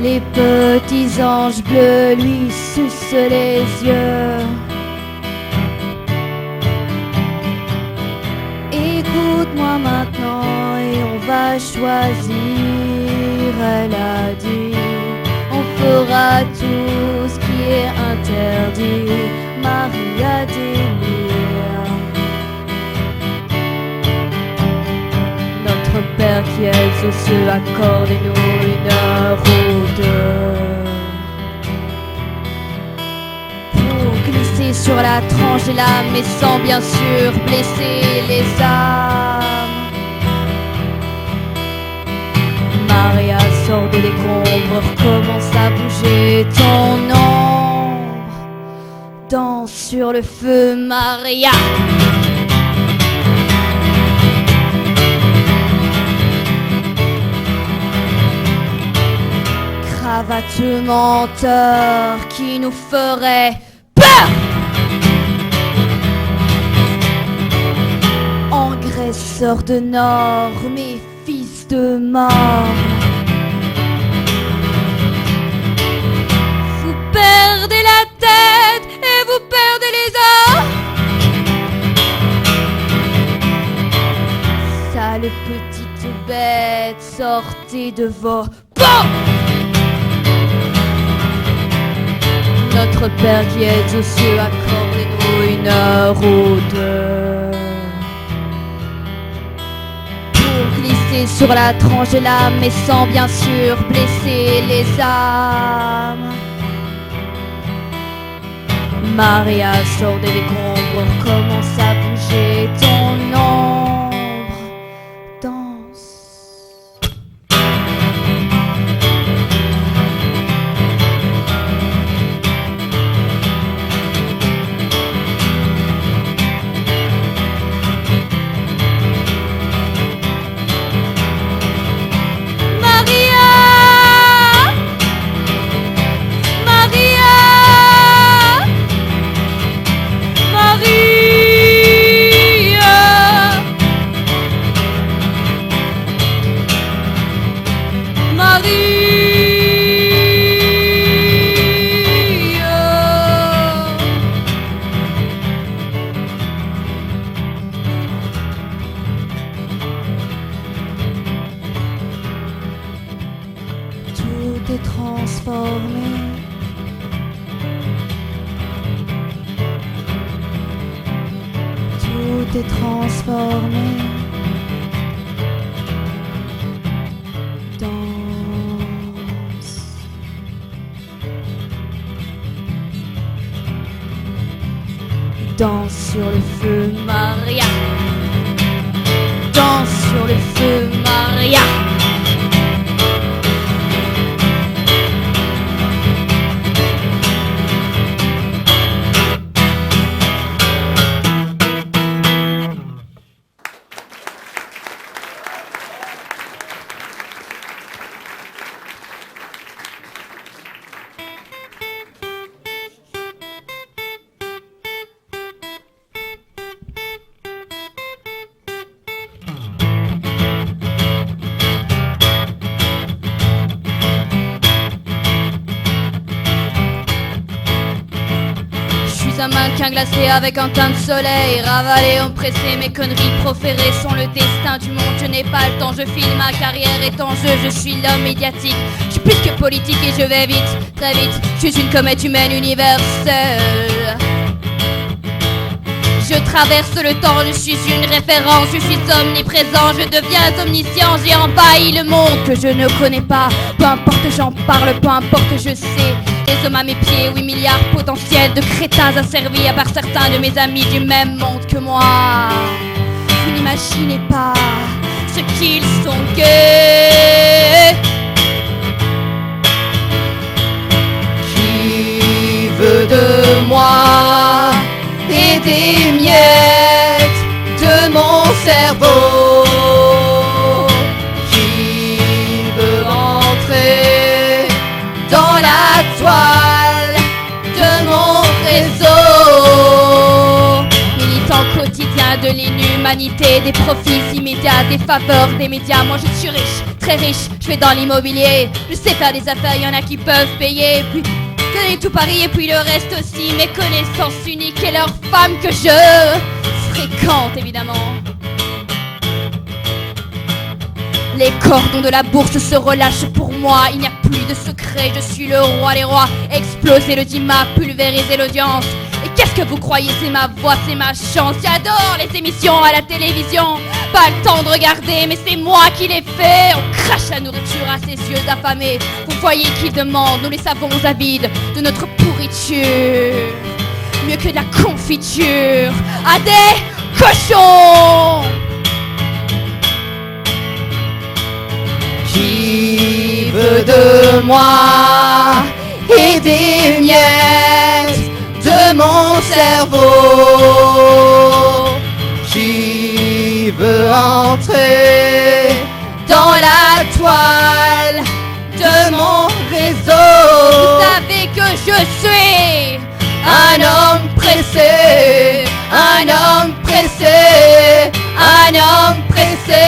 Les petits anges bleus lui sucent les yeux. Écoute-moi maintenant et on va choisir, elle a dit. On fera tout ce qui est interdit. Maria délire. Notre Père qui est aux cieux, accordez-nous une heure ou deux pour glisser sur la tranche des lames, mais sans bien sûr blesser les âmes. Maria sort de décombres, recommence à bouger. Ton ombre danse sur le feu, Maria. Cravate menteur qui nous ferait peur. Engraisseur de normes et fils de mort. Vous perdez la tête et vous perdez les os. Sale petite bête, sortez de vos pots. Notre Père qui est aux cieux, accordez-nous 1 heure ou 2 pour glisser sur la tranche de l'âme, mais sans bien sûr blesser les âmes. Maria sort des décombres, commence à bouger, ton ombre danse. Tout est transformé. Tout est transformé. Danse. Danse sur le feu, Maria. Danse sur le feu, Maria. Un mannequin glacé avec un teint de soleil, ravalé, oppressé, mes conneries proférées sont le destin du monde. Je n'ai pas le temps, je file, ma carrière est en jeu, je suis l'homme médiatique. Je suis plus que politique et je vais vite, très vite. Je suis une comète humaine universelle. Je traverse le temps, je suis une référence, je suis omniprésent, je deviens omniscient, j'ai envahi le monde que je ne connais pas. Peu importe j'en parle, peu importe je sais. Les hommes à mes pieds, 8 milliards potentiels de crétins asservis, à part certains de mes amis du même monde que moi. Vous n'imaginez pas ce qu'ils sont gays. Qui veut de moi et des miettes de mon cerveau? Qui veut entrer dans la toile de mon réseau? Militant quotidien de l'inhumanité, des profits immédiats, des faveurs des médias. Moi je suis riche, très riche, je vais dans l'immobilier. Je sais faire des affaires, il y en a qui peuvent payer. Puis donner tout Paris et puis le reste aussi. Mes connaissances uniques et leurs femmes que je fréquente évidemment. Les cordons de la bourse se relâchent pour moi. Il n'y a plus de secret, je suis le roi des rois. Exploser le DIMA, pulvériser l'audience. Et qu'est-ce que vous croyez, c'est ma voix, c'est ma chance. J'adore les émissions à la télévision. Pas le temps de regarder, mais c'est moi qui les fais. On crache la nourriture à ses yeux affamés. Vous voyez qui demande, nous les savons avides de notre pourriture. Mieux que de la confiture à des cochons. Qui veut de moi et des miettes de mon cerveau? Qui veut entrer dans la toile de mon réseau? Vous savez que je suis un homme pressé, un homme pressé, un homme pressé.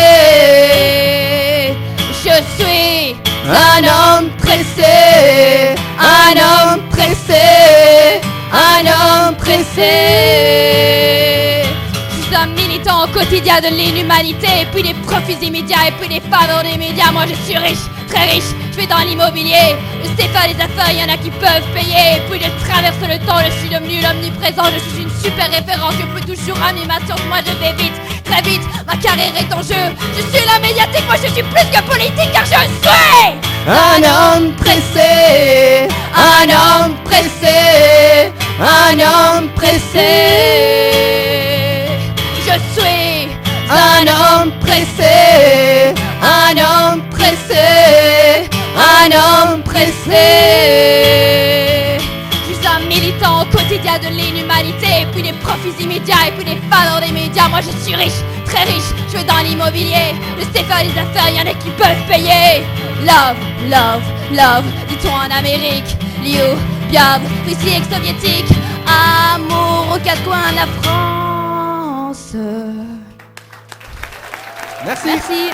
Je suis un militant au quotidien de l'inhumanité, et puis des profits immédiats, et puis des faveurs des médias. Moi je suis riche, très riche, je fais dans l'immobilier. Le Stéphane des affaires, y en a qui peuvent payer. Et puis je traverse le temps, je suis devenu l'omniprésent. Je suis une super référence, je peux toujours amener ma science. Moi je vais vite, très vite, ma carrière est en jeu. Je suis la médiatique, moi je suis plus que politique, car je suis un homme pressé, un homme pressé, un homme pressé. Je suis un homme pressé, un homme pressé, un homme pressé. Je suis un militant au quotidien de l'inhumanité, et puis des profits immédiats, et puis des fans des médias. Moi je suis riche, très riche, je vais dans l'immobilier. Le Stéphane des affaires, y en a qui peuvent payer. Love, love, love, dit-on en Amérique. Liu, Biab, Russie ex-soviétique. Amour aux quatre coins de la France. Merci. Merci.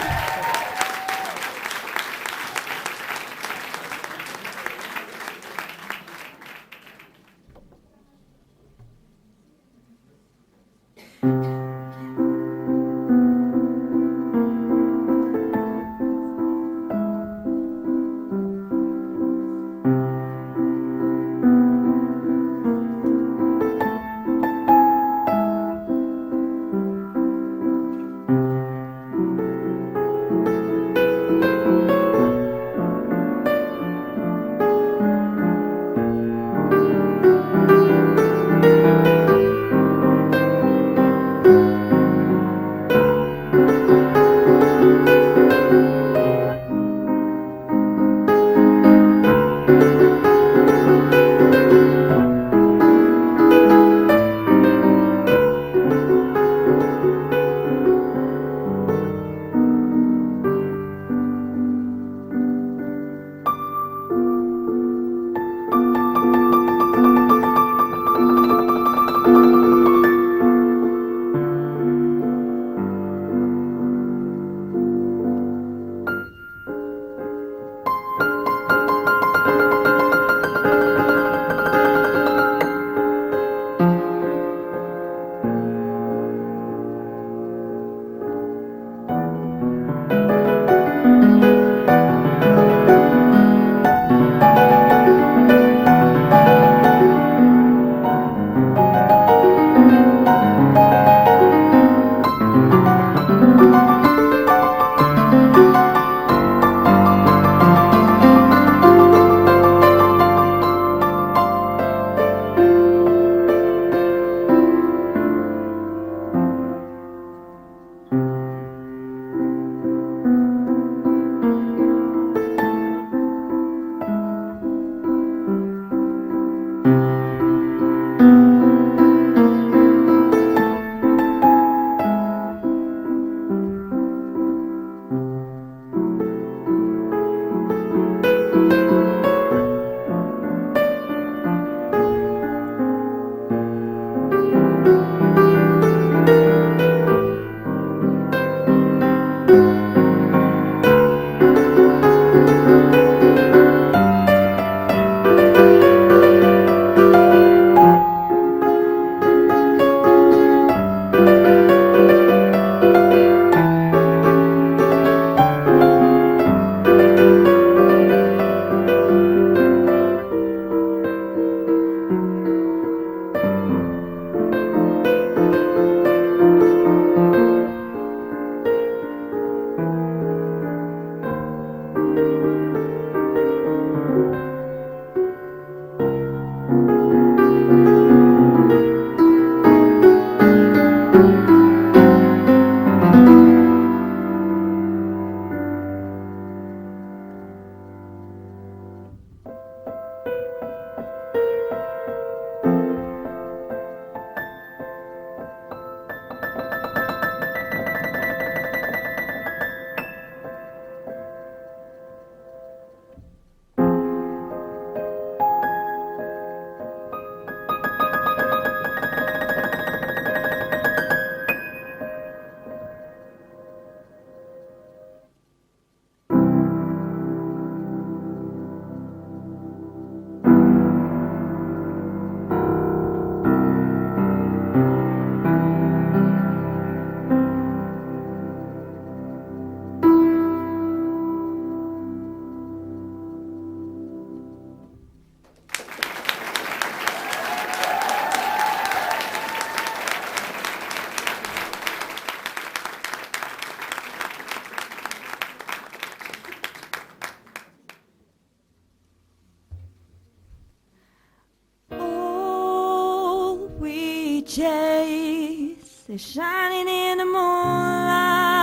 chase is shining in the moonlight.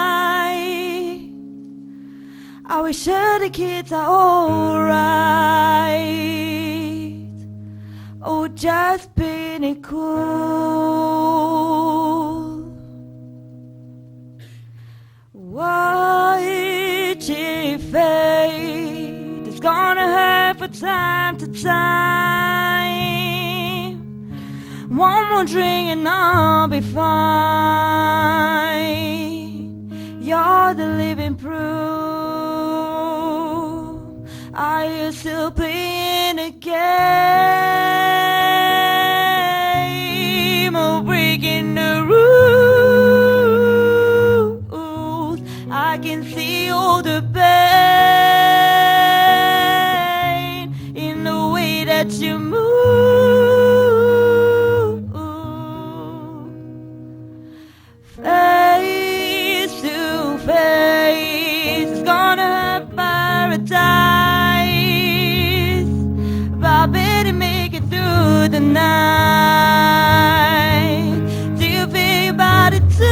Are we sure the kids are alright? Oh, just being it cool. Watching fate is gonna hurt for time to time. One more drink and I'll be fine. You're the living proof. Are you still playing the game of breaking the rules? I can see all the pain in the way that you move. Face to face, it's gonna have paradise. But I better make it through the night. Do you think about it too?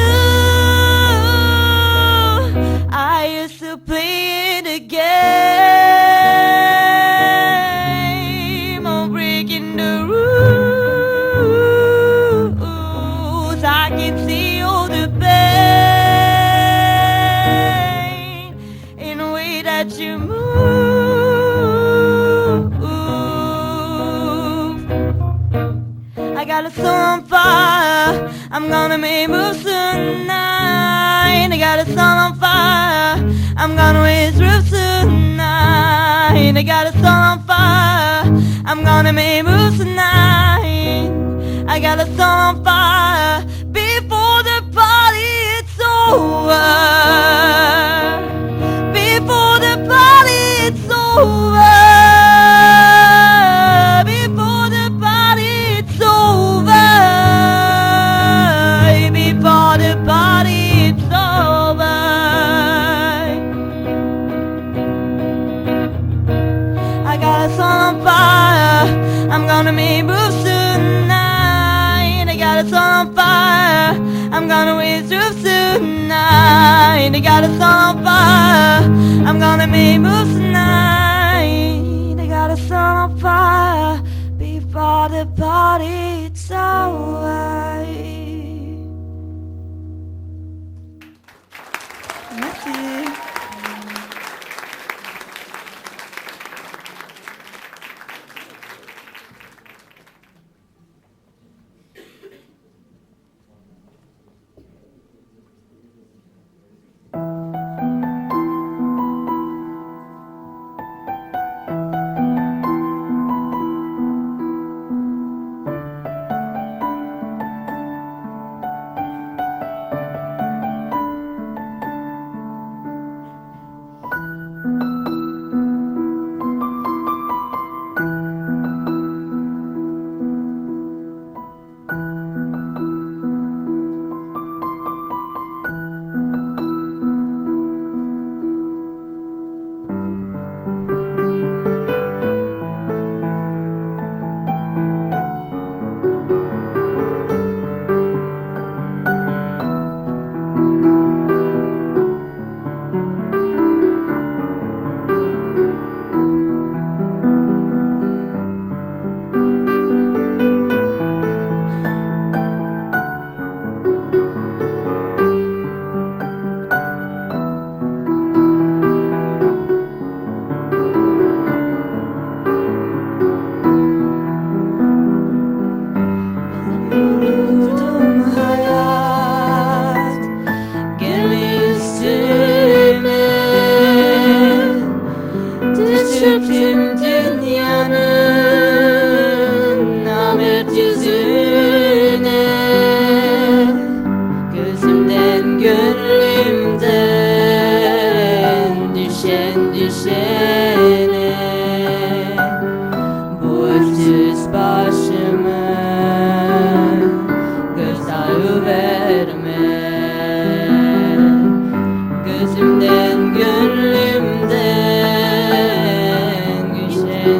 I used to play the game of breaking the rules. I can see all the pain in the way that you move. I got a soul on fire, I'm gonna make moves tonight. I got a soul on fire, I'm gonna raise roofs tonight. I got a soul on fire, I'm gonna make moves tonight. I got a soul on fire, before the party it's over. Before the party it's over. Before the party it's over. Before the party it's over. I got a soul on fire, I'm gonna make moves tonight. I got a soul on fire, I'm gonna raise roofs tonight. I got a soul on fire, I'm gonna make moves tonight. I got a soul on fire, before the party it's over. Merci.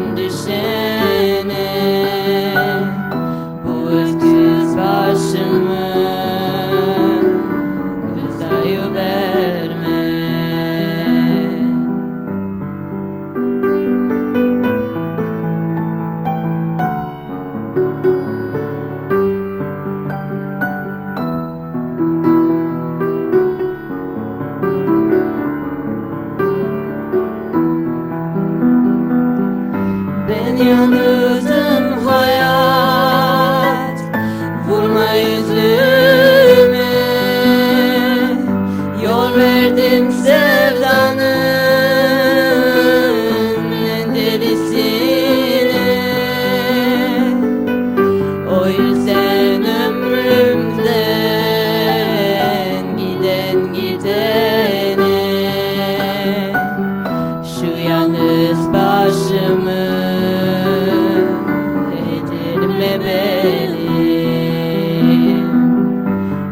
Düşene bu öküz başı yalnızım hayat. Vurma yüzüme, yol verdim sevdanın en delisine. O yüzden ömrümden giden gidene şu yalnız başımı edirme benim.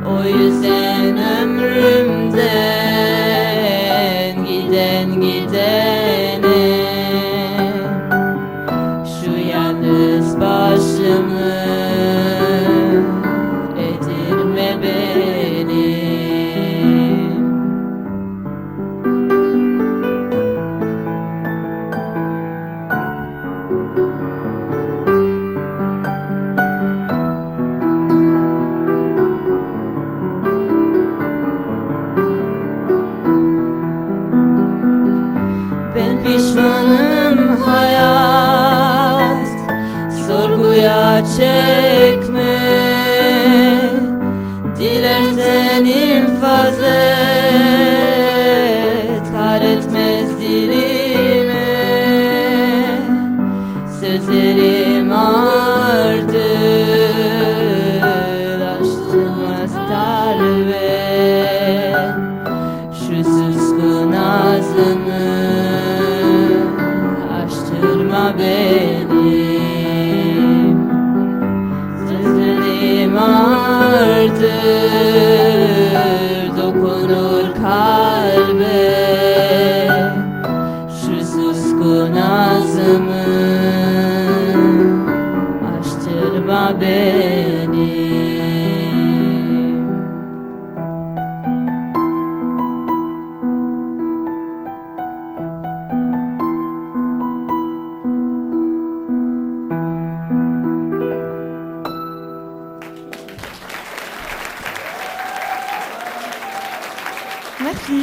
O yüzden ömrümden giden gidene şu yalnız başımı edirme benim. Ben pişmanım hayat, sorguya çekme. Dilersen infaz et, kar etmez dilime. Sözlerim ağırdır, aşılmaz darbe. Şu suskun ağzını açtırma benim. Sözlerim ağırdır, dokunur kalbe. Şu suskun ağzımı açtırma benim. Merci.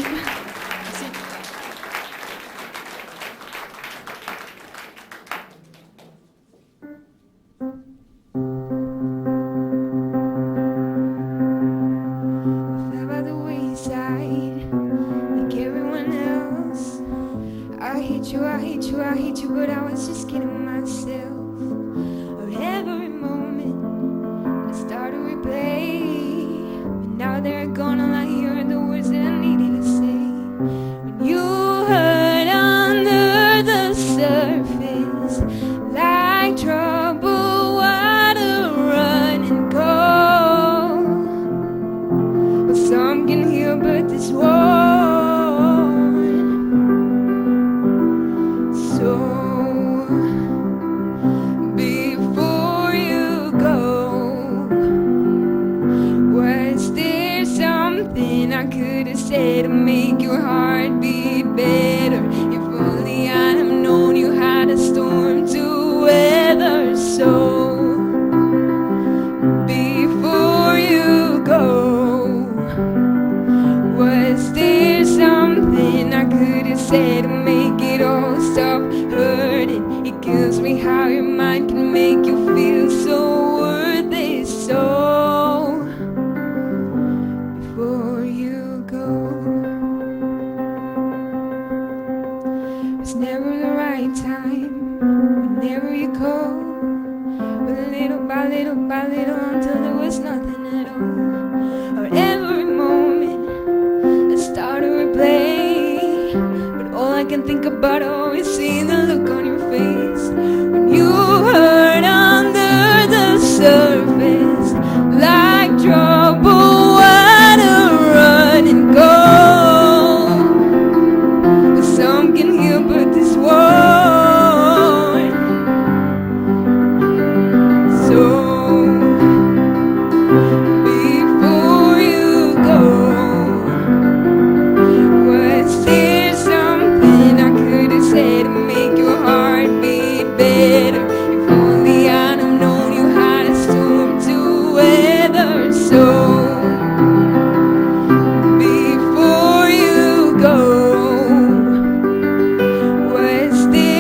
Fell by the wayside, like everyone else. I hate you, I hate you, I hate you, but I was just kidding myself. Or every moment I start to replay, but now they're gone, all I hear are the words that I needed to say. When you hurt under the surface, like troubled water running cold. Well, some can heal, but this won't. So before you go, was there something I could have said to make your heart beat better? If only I'd have known you had a storm to weather. So before you go, was there something I could have said to make it all stop hurting? It kills me how your mind can make you feel so worthless. So before you go, it's never the right time, whenever you call. But little by little by little, until there was nothing at all. Or every moment I start to replay, but all I can think about always seeing the look on your face. When you hurt under the surface, like troubled water running cold. But some can heal, but this won't. So before you go, was there something I could have said to make your heart beat better? If only I'd have known you had a storm to weather. So before you go, was there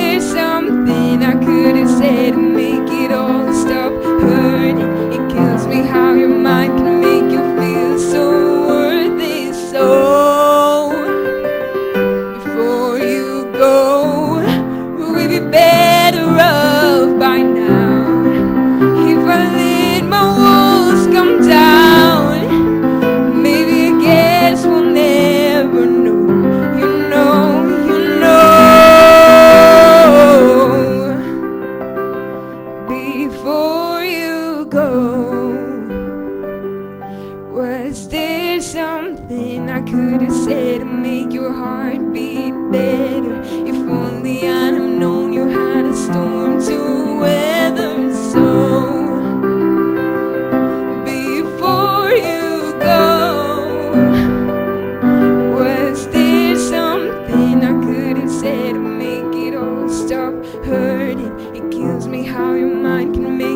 said it will make it all stop hurting. It kills me how your mind can make